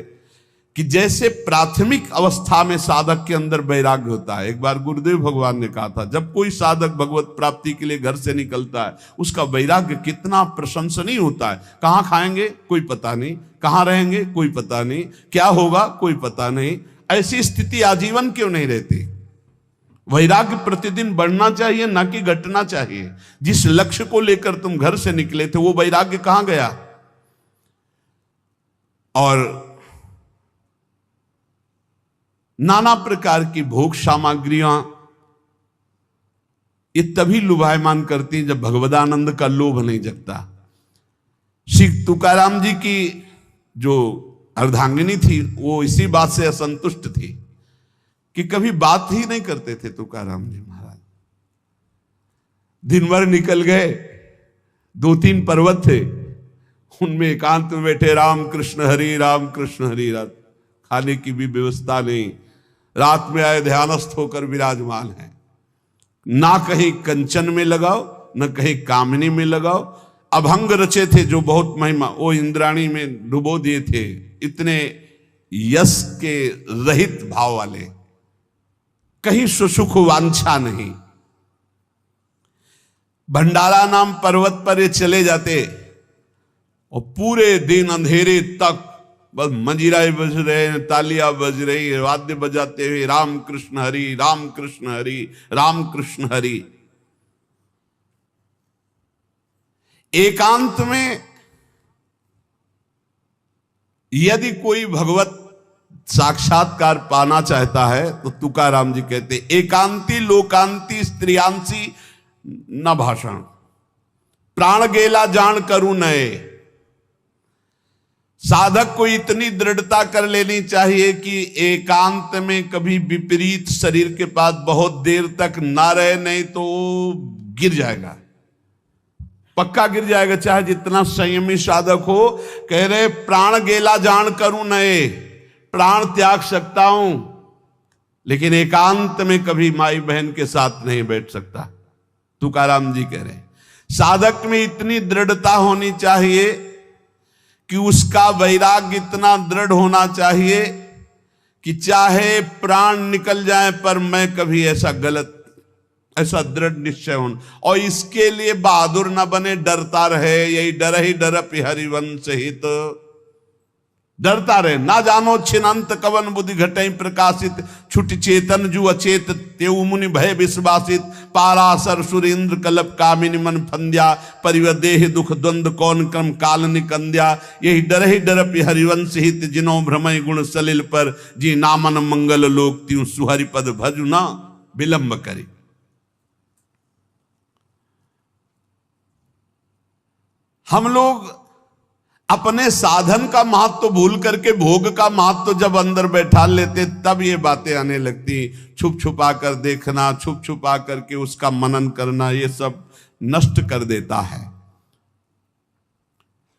कि जैसे प्राथमिक अवस्था में साधक के अंदर वैराग्य होता है। एक बार गुरुदेव भगवान ने कहा था, जब कोई साधक भगवत प्राप्ति के लिए घर से निकलता है, उसका वैराग्य कितना प्रशंसनीय होता है। कहाँ खाएंगे कोई पता नहीं, कहाँ रहेंगे कोई पता नहीं, क्या होगा कोई पता नहीं। ऐसी स्थिति आजीवन क्यों नहीं रहती? वैराग्य प्रतिदिन बढ़ना चाहिए, ना कि घटना चाहिए। जिस लक्ष्य को लेकर तुम घर से निकले थे, वो वैराग्य कहाँ गया? और नाना प्रकार की भोग सामग्रियां ये तभी लुभायमान करती हैं जब भगवदानंद का लोभ नहीं जगता। श्री तुकाराम जी की जो अर्धांगिनी थी वो इसी बात से असंतुष्ट थी कि कभी बात ही नहीं करते थे तुकाराम जी महाराज। दिन भर निकल गए, 2-3 पर्वत थे, उनमें एकांत में बैठे राम कृष्ण हरि रात, खाने की भी व्यवस्था नहीं, रात में आए ध्यानस्थ होकर विराजमान है। ना कहीं कंचन में लगाओ न कहीं कामिनी में लगाओ, अभंग रचे थे जो बहुत महिमा, वो इंद्राणी में डुबो दिए थे, इतने यश के रहित भाव वाले, कहीं सुसुख वांछा नहीं। भंडारा नाम पर्वत पर ये चले जाते और पूरे दिन अंधेरे तक बस मंजीराएं बज रहे हैं, तालियां बज रही है, वाद्य बजाते हुए राम कृष्ण हरि राम कृष्ण हरि राम कृष्ण हरि। एकांत में यदि कोई भगवत साक्षात्कार पाना चाहता है तो तुकाराम जी कहते एकांती लोकांती स्त्रियांसी न भाषण, प्राण गेला जान करूं नए। साधक को इतनी दृढ़ता कर लेनी चाहिए कि एकांत में कभी विपरीत शरीर के पास बहुत देर तक ना रहे, नहीं तो गिर जाएगा, पक्का गिर जाएगा, चाहे जितना संयमी साधक हो। कह रहे प्राण गेला जान करूं नए, प्राण त्याग सकता हूं लेकिन एकांत में कभी माई बहन के साथ नहीं बैठ सकता। तुकाराम जी कह रहे साधक में इतनी दृढ़ता होनी चाहिए कि उसका वैराग्य इतना दृढ़ होना चाहिए कि चाहे प्राण निकल जाए पर मैं कभी ऐसा ऐसा दृढ़ निश्चय हो, और इसके लिए बहादुर न बने, डरता रहे, यही डर ही डरप हरिवंश हित, डरता रहे। ना जानो छिनंत कवन बुद्धि घटई प्रकाशित, छुट चेतन जु अचेत तेउ मुनि भय विश्वासित, पारासर सुरेंद्र कलप कामिनी मन फंद्या, परिवदेह दुख द्वंद कौन क्रम काल निकंद्या, यही डर ही डरप हरिवंश हित, जिनो भ्रमय गुण सलिल पर, जी नामन मंगल लोक त्यों सुहरि पद भजु ना विलंब करी। हम लोग अपने साधन का महत्व भूल करके भोग का महत्व जब अंदर बैठा लेते तब ये बातें आने लगती। छुप छुपा कर देखना, छुप छुपा करके उसका मनन करना, ये सब नष्ट कर देता है।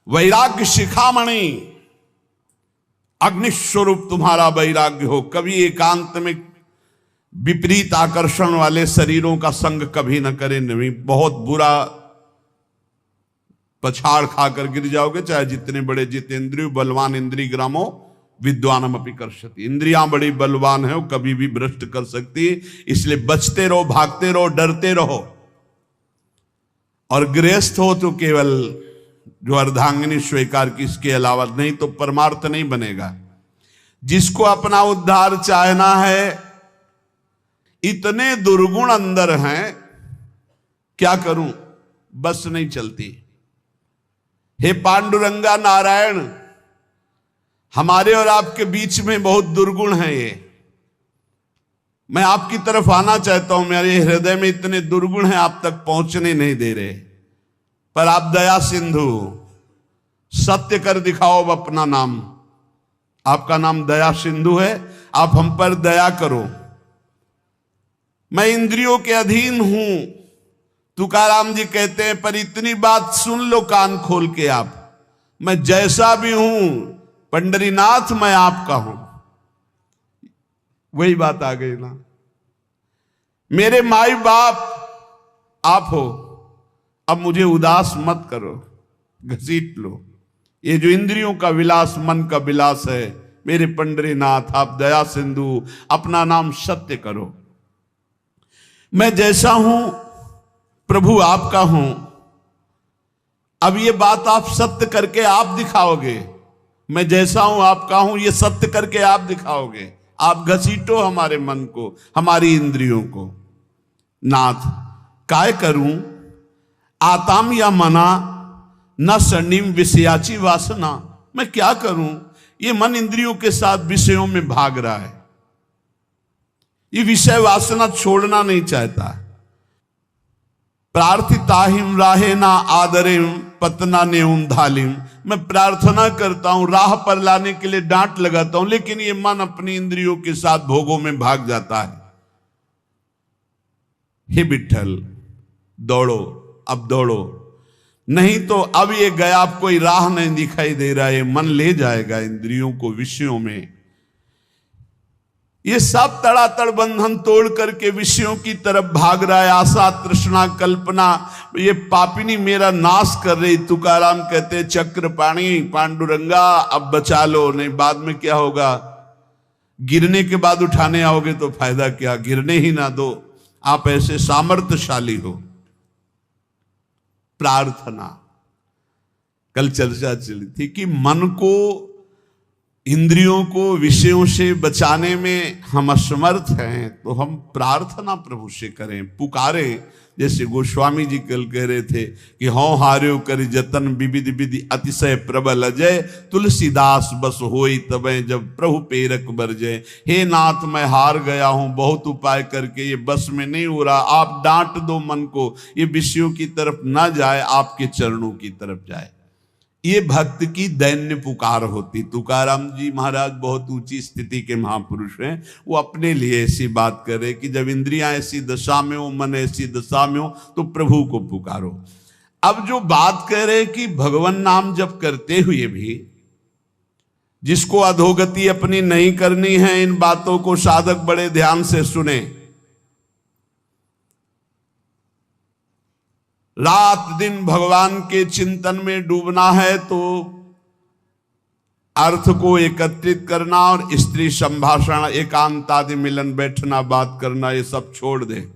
वैराग्य शिखामणि, अग्निस्वरूप तुम्हारा वैराग्य हो। कभी एकांत में विपरीत आकर्षण वाले शरीरों का संग कभी न करें, नहीं बहुत बुरा पछाड़ खाकर गिर जाओगे, चाहे जितने बड़े जितेंद्रिय बलवान इंद्रिय ग्रामो विद्वानम अपि कर्षति। इंद्रियां बड़ी बलवान है, वो कभी भी भ्रष्ट कर सकती है, इसलिए बचते रहो, भागते रहो, डरते रहो। और गृहस्थ हो तो केवल जो अर्धांगिनी स्वीकार की, इसके अलावा नहीं तो परमार्थ नहीं बनेगा। जिसको अपना उद्धार चाहना है, इतने दुर्गुण अंदर हैं, क्या करूं, बस नहीं चलती। हे पांडुरंगा नारायण, हमारे और आपके बीच में बहुत दुर्गुण है ये, मैं आपकी तरफ आना चाहता हूं, मेरे हृदय में इतने दुर्गुण हैं, आप तक पहुंचने नहीं दे रहे, पर आप दया सिंधु, सत्य कर दिखाओ अपना नाम। आपका नाम दया सिंधु है, आप हम पर दया करो। मैं इंद्रियों के अधीन हूं, तुकाराम जी कहते हैं, पर इतनी बात सुन लो कान खोल के आप, मैं जैसा भी हूं पंडरीनाथ मैं आपका हूं। वही बात आ गई ना, मेरे माई बाप आप हो, अब मुझे उदास मत करो, घसीट लो। ये जो इंद्रियों का विलास, मन का विलास है, मेरे पंडरीनाथ आप दया सिंधु, अपना नाम सत्य करो। मैं जैसा हूं प्रभु आपका हूं। अब ये बात आप सत्य करके आप दिखाओगे, मैं जैसा हूं आपका हूं, ये सत्य करके आप दिखाओगे। आप घसीटो हमारे मन को, हमारी इंद्रियों को। नाथ काय करूं आताम या मना, न सन्निम विषयाची वासना। मैं क्या करूं, ये मन इंद्रियों के साथ विषयों में भाग रहा है। ये विषय वासना छोड़ना नहीं चाहता। प्रार्थिताहिम राहे ना आदरिम पतना ने धालिम, मैं प्रार्थना करता हूं, राह पर लाने के लिए डांट लगाता हूं, लेकिन ये मन अपनी इंद्रियों के साथ भोगों में भाग जाता है। हे विठ्ठल दौड़ो, अब दौड़ो, नहीं तो अब ये गया, अब कोई राह नहीं दिखाई दे रहा है, मन ले जाएगा इंद्रियों को विषयों में। ये सब तड़ातड़ बंधन तोड़ करके विषयों की तरफ भाग रहा है। आशा तृष्णा कल्पना ये पापिनी मेरा नाश कर रही। तुकाराम कहते चक्रपाणी पांडुरंगा अब बचा लो, नहीं बाद में क्या होगा, गिरने के बाद उठाने आओगे तो फायदा क्या, गिरने ही ना दो, आप ऐसे सामर्थ्यशाली हो। प्रार्थना, कल चर्चा चली थी कि मन को, इंद्रियों को विषयों से बचाने में हम असमर्थ हैं, तो हम प्रार्थना प्रभु से करें, पुकारें। जैसे गोस्वामी जी कल कह रहे थे कि हौ हार्यो कर जतन विविध विधि अतिशय प्रबल अजय, तुलसीदास बस होई तबे जब प्रभु पेरक बरजय। हे नाथ मैं हार गया हूं, बहुत उपाय करके ये बस में नहीं हो रहा, आप डांट दो मन को, ये विषयों की तरफ ना जाए, आपके चरणों की तरफ जाए। ये भक्त की दैन्य पुकार होती। तुकाराम जी महाराज बहुत ऊंची स्थिति के महापुरुष हैं, वो अपने लिए ऐसी बात करे कि जब इंद्रियां ऐसी दशा में हो, मन ऐसी दशा में हो, तो प्रभु को पुकारो। अब जो बात कह रहे कि भगवान नाम जप करते हुए भी जिसको अधोगति अपनी नहीं करनी है, इन बातों को साधक बड़े ध्यान से सुने। रात दिन भगवान के चिंतन में डूबना है तो अर्थ को एकत्रित करना और स्त्री संभाषण, एकांत आदि मिलन, बैठना, बात करना, ये सब छोड़ दे।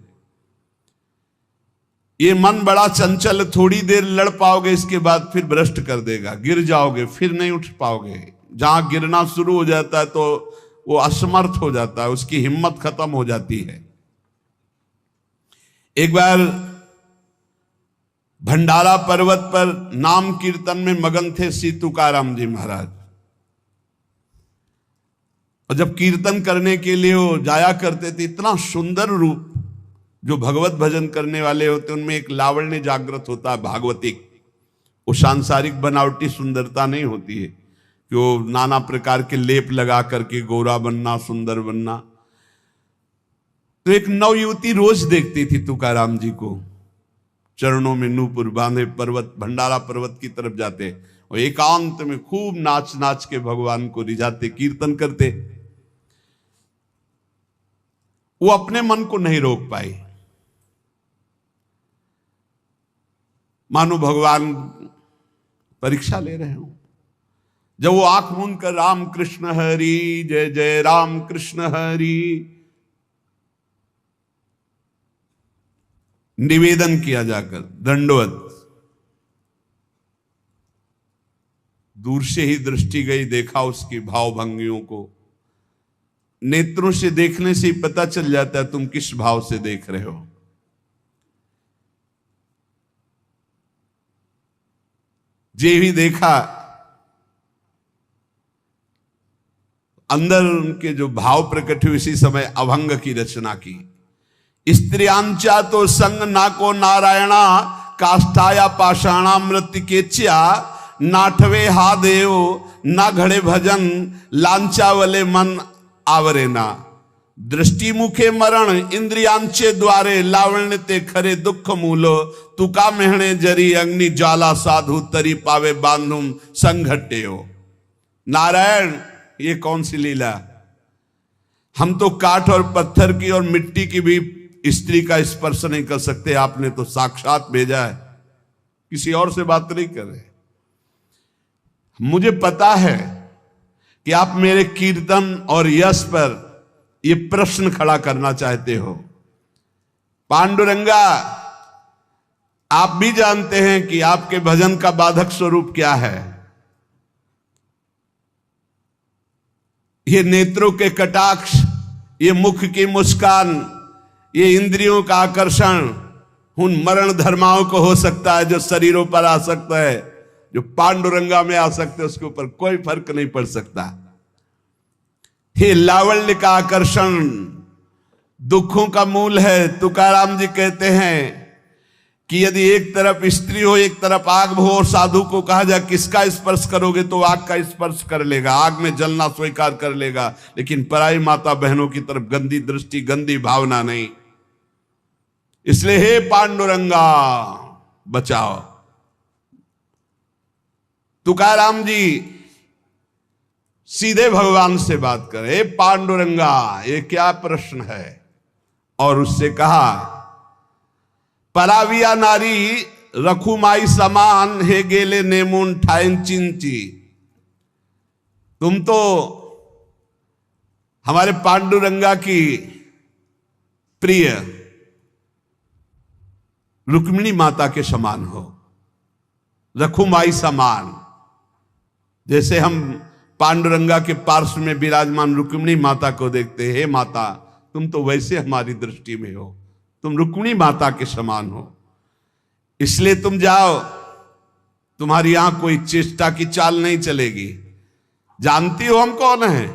ये मन बड़ा चंचल, थोड़ी देर लड़ पाओगे, इसके बाद फिर भ्रष्ट कर देगा, गिर जाओगे, फिर नहीं उठ पाओगे। जहां गिरना शुरू हो जाता है तो वो असमर्थ हो जाता है, उसकी हिम्मत खत्म हो जाती है। एक बार भंडारा पर्वत पर नाम कीर्तन में मगन थे श्री तुकाराम जी महाराज, और जब कीर्तन करने के लिए वो जाया करते थे, इतना सुंदर रूप, जो भगवत भजन करने वाले होते उनमें एक लावण्य जागृत होता है, भागवतिक। वो सांसारिक बनावटी सुंदरता नहीं होती है कि वो नाना प्रकार के लेप लगा करके गोरा बनना, सुंदर बनना। तो एक नवयुवती रोज देखती थी तुकाराम जी को, चरणों में नूपुर बांधे पर्वत, भंडारा पर्वत की तरफ जाते और एकांत में खूब नाच नाच के भगवान को रिझाते, कीर्तन करते। वो अपने मन को नहीं रोक पाई, मानो भगवान परीक्षा ले रहे हो। जब वो आंख मूंद कर राम कृष्ण हरि जय जय राम कृष्ण हरि निवेदन किया जाकर, दंडवत, दूर से ही दृष्टि गई, देखा उसकी भाव भंगियों को। नेत्रों से देखने से ही पता चल जाता है तुम किस भाव से देख रहे हो। जे भी देखा, अंदर उनके जो भाव प्रकट हुए, इसी समय अभंग की रचना की। स्त्रियांचा तो संग ना को नारायणा, काष्ठाया पाषाणा मृत्यु केच्या, नाठवे हा देव ना घड़े भजन, लांचावले मन आवरेना। दृष्टि मुखे मरण इंद्रियांचे द्वारे, लावण्य ते खरे दुख मूलो, तुका मेहणे जरी अग्नि ज्वाला, साधु तरी पावे बांधुम संघटे हो। नारायण, ये कौन सी लीला, हम तो काठ और पत्थर की और मिट्टी की भी स्त्री का स्पर्श नहीं कर सकते, आपने तो साक्षात भेजा है, किसी और से बात नहीं कर रहे। मुझे पता है कि आप मेरे कीर्तन और यश पर ये प्रश्न खड़ा करना चाहते हो। पांडुरंगा, आप भी जानते हैं कि आपके भजन का बाधक स्वरूप क्या है। ये नेत्रों के कटाक्ष, ये मुख की मुस्कान, ये इंद्रियों का आकर्षण उन मरण धर्माओं को हो सकता है जो शरीरों पर आ सकता है, जो पांडुरंगा में आ सकते हैं, उसके ऊपर कोई फर्क नहीं पड़ सकता। ये लावण्य का आकर्षण दुखों का मूल है। तुकाराम जी कहते हैं कि यदि एक तरफ स्त्री हो एक तरफ आग हो और साधु को कहा जाए किसका स्पर्श करोगे तो आग का स्पर्श कर लेगा, आग में जलना स्वीकार कर लेगा, लेकिन पराई माता बहनों की तरफ गंदी दृष्टि गंदी भावना नहीं। इसलिए हे पांडुरंगा बचाओ। तुकाराम जी सीधे भगवान से बात करे, पांडुरंगा ये क्या प्रश्न है। और उससे कहा पराविया नारी रखुमाई समान हे गेले नेमुन ठाइन चिंची। तुम तो हमारे पांडुरंगा की प्रिय रुक्मिणी माता के समान हो, रखुमाई समान। जैसे हम पांडुरंगा के पार्श्व में विराजमान रुक्मिणी माता को देखते हैं, हे माता तुम तो वैसे हमारी दृष्टि में हो, तुम रुक्मिणी माता के समान हो। इसलिए तुम जाओ, तुम्हारी यहां कोई चेष्टा की चाल नहीं चलेगी। जानती हो हम कौन हैं?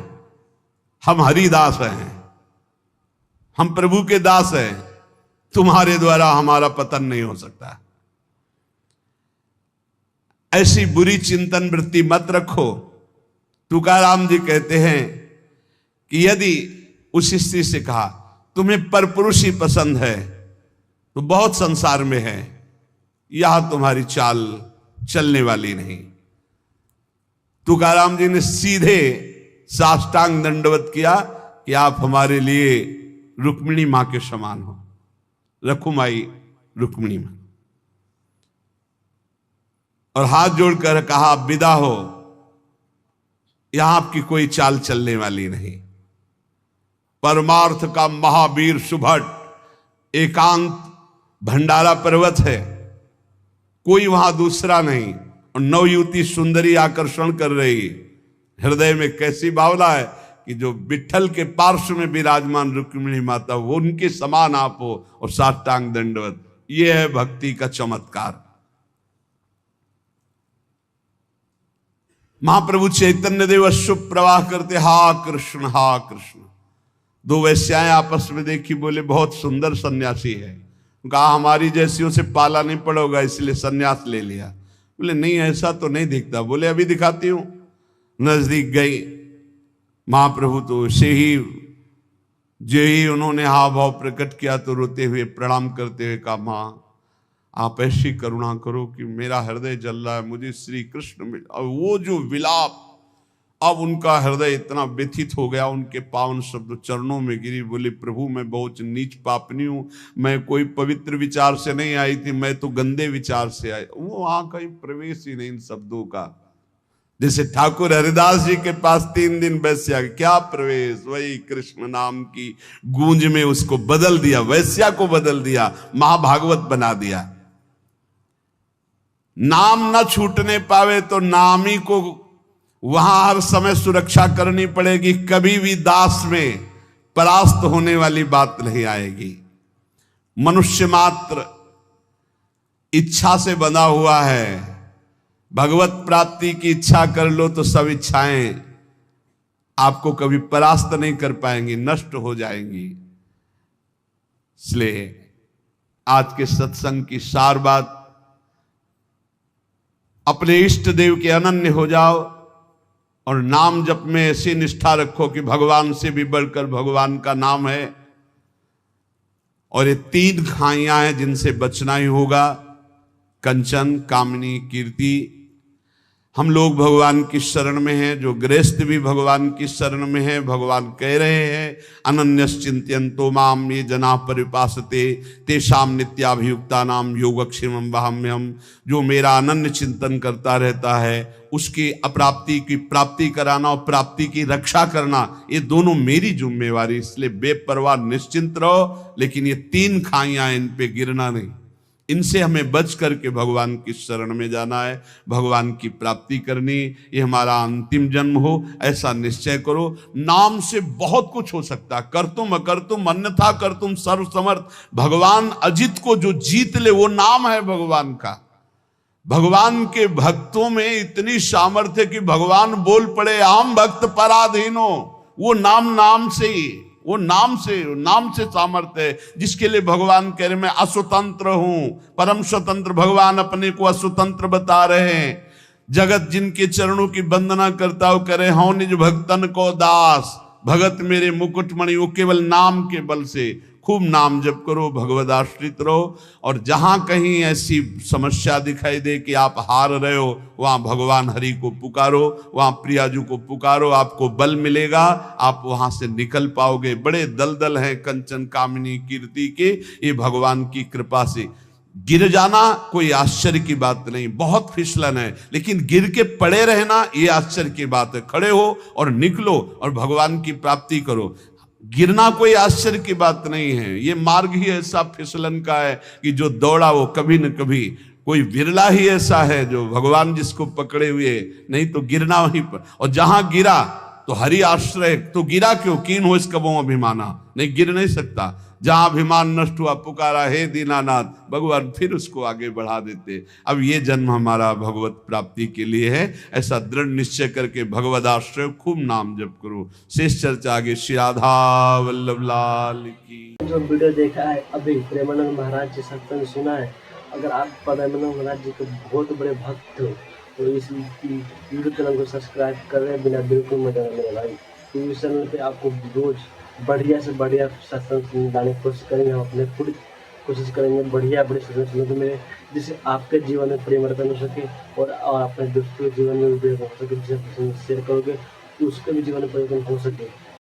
हम हरिदास हैं, हम प्रभु के दास हैं। तुम्हारे द्वारा हमारा पतन नहीं हो सकता। ऐसी बुरी चिंतन वृत्ति मत रखो। तुकाराम जी कहते हैं कि यदि उस स्त्री से कहा तुम्हें परपुरुष ही पसंद है तो बहुत संसार में है, यहां तुम्हारी चाल चलने वाली नहीं। तुकाराम जी ने सीधे साष्टांग दंडवत किया कि आप हमारे लिए रुक्मिणी मां के समान हो, रखुमाई रुक्मिणी मां। और हाथ जोड़कर कहा विदा हो, यहां आपकी कोई चाल चलने वाली नहीं। परमार्थ का महावीर सुभट एकांत भंडारा पर्वत है, कोई वहां दूसरा नहीं। और नवयुवती सुंदरी आकर्षण कर रही, हृदय में कैसी भावना है कि जो विठल के पार्श्व में विराजमान रुक्मिणी माता वो उनके समान आप हो और साष्टांग दंडवत। ये है भक्ति का चमत्कार। महाप्रभु चैतन्य देव अश्रु प्रवाह करते हा कृष्ण हा कृष्ण। दो वैश्याएं आपस में देखी, बोले बहुत सुंदर सन्यासी है। कहा हमारी जैसियों से पाला नहीं पड़ोगा इसलिए सन्यास ले लिया। बोले नहीं ऐसा तो नहीं दिखता। बोले अभी दिखाती हूं। नजदीक गई, महाप्रभु तो से ही जो ही उन्होंने हाव भाव प्रकट किया तो रोते हुए प्रणाम करते हुए कहा मां आप ऐसी करुणा करो कि मेरा हृदय जल रहा है, मुझे श्री कृष्ण मिल। और वो जो विलाप, अब उनका हृदय इतना व्यथित हो गया, उनके पावन शब्द चरणों में गिरी। बोले प्रभु मैं बहुत नीच पापनी हूं, मैं कोई पवित्र विचार से नहीं आई थी, मैं तो गंदे विचार से आई। वो वहां कहीं प्रवेश ही नहीं इन शब्दों का। जैसे ठाकुर हरिदास जी के पास 3 दिन वैश्या, क्या प्रवेश, वही कृष्ण नाम की गूंज में उसको बदल दिया, वैश्या को बदल दिया, महाभागवत बना दिया। नाम न छूटने पावे तो नामी को वहां हर समय सुरक्षा करनी पड़ेगी। कभी भी दास में परास्त होने वाली बात नहीं आएगी। मनुष्य मात्र इच्छा से बंधा हुआ है। भगवत प्राप्ति की इच्छा कर लो तो सब इच्छाएं आपको कभी परास्त नहीं कर पाएंगी, नष्ट हो जाएंगी। इसलिए आज के सत्संग की सार बात, अपने इष्ट देव के अनन्य हो जाओ और नाम जप में ऐसी निष्ठा रखो कि भगवान से भी बढ़कर भगवान का नाम है। और ये 3 खाइयां हैं जिनसे बचना ही होगा, कंचन कामनी कीर्ति। हम लोग भगवान की शरण में हैं, जो गृहस्थ भी भगवान की शरण में है। भगवान कह रहे हैं अनन्यश्चिंत्यन्तो माम ये जना परिपासते तेषाम नित्याभियुक्ता नाम योगक्षेमं वहाम्यहम्। जो मेरा अनन्य चिंतन करता रहता है उसकी अप्राप्ति की प्राप्ति कराना और प्राप्ति की रक्षा करना, ये दोनों मेरी जिम्मेवारी। इसलिए बेपरवाह निश्चिंत रहो, लेकिन ये 3 खाइयां इन पे गिरना नहीं। इनसे हमें बच करके भगवान की शरण में जाना है, भगवान की प्राप्ति करनी। ये हमारा अंतिम जन्म हो ऐसा निश्चय करो। नाम से बहुत कुछ हो सकता है, कर तुम अकर तुम अन्यथा कर तुम सर्व समर्थ। भगवान अजित को जो जीत ले वो नाम है भगवान का। भगवान के भक्तों में इतनी सामर्थ्य कि भगवान बोल पड़े आम भक्त पराधीनो, वो नाम से ही। वो नाम से सामर्थ्य है, जिसके लिए भगवान कह रहे मैं असुतंत्र हूं, परम स्वतंत्र। भगवान अपने को असुतंत्र बता रहे हैं। जगत जिनके चरणों की वंदना करता हो करे हूं निज भक्तन को दास। भगत मेरे मुकुटमणि, वो केवल नाम के बल से खूब नाम जप करो, भगवद आश्रित रहो। और जहां कहीं ऐसी समस्या दिखाई दे कि आप हार रहे हो, वहां भगवान हरि को पुकारो, वहां प्रियाजू को पुकारो, आपको बल मिलेगा, आप वहां से निकल पाओगे। बड़े दलदल हैं कंचन कामिनी कीर्ति के, ये भगवान की कृपा से। गिर जाना कोई आश्चर्य की बात नहीं, बहुत फिसलन है, लेकिन गिर के पड़े रहना ये आश्चर्य की बात है। खड़े हो और निकलो और भगवान की प्राप्ति करो। गिरना कोई आश्चर्य की बात नहीं है। ये मार्ग ही ऐसा फिसलन का है कि जो दौड़ा वो कभी न कभी, कोई विरला ही ऐसा है जो भगवान जिसको पकड़े हुए, नहीं तो गिरना वहीं पर। और जहां गिरा तो हरि आश्रय, तो गिरा क्यों, कीन हो इसका वो अभिमाना, नहीं गिर नहीं सकता। जहां अभिमान नष्ट हुआ, पुकारा हे दीनानाथ, भगवान फिर उसको आगे बढ़ा देते। अब ये जन्म हमारा भगवत प्राप्ति के लिए है, ऐसा दृढ़ निश्चय करके भगवद आश्रय खूब नाम जप करो। शेष चर्चा आगे। श्री राधा वल्लभ लाल की। जो वीडियो देखा है अभी प्रेमानंद महाराज जी सत्संग सुना है, अगर आप प्रेमानंद महाराज जी के बहुत बड़े भक्त हो तो इस यूट्यूब चैनल को सब्सक्राइब कर रहे बिना बिल्कुल मजा नहीं भाई। तो इस चैनल पे आपको रोज बढ़िया से बढ़िया सत्संग लाने की कोशिश करेंगे। हम अपने खुद कोशिश करेंगे बढ़िया बड़े सत्संग सुनने को मिले, जिससे आपके जीवन में परिवर्तन हो सके और अपने दोस्तों के जीवन में भी हो सके। जिसे शेयर करोगे तो उसके भी जीवन में परिवर्तन हो सके।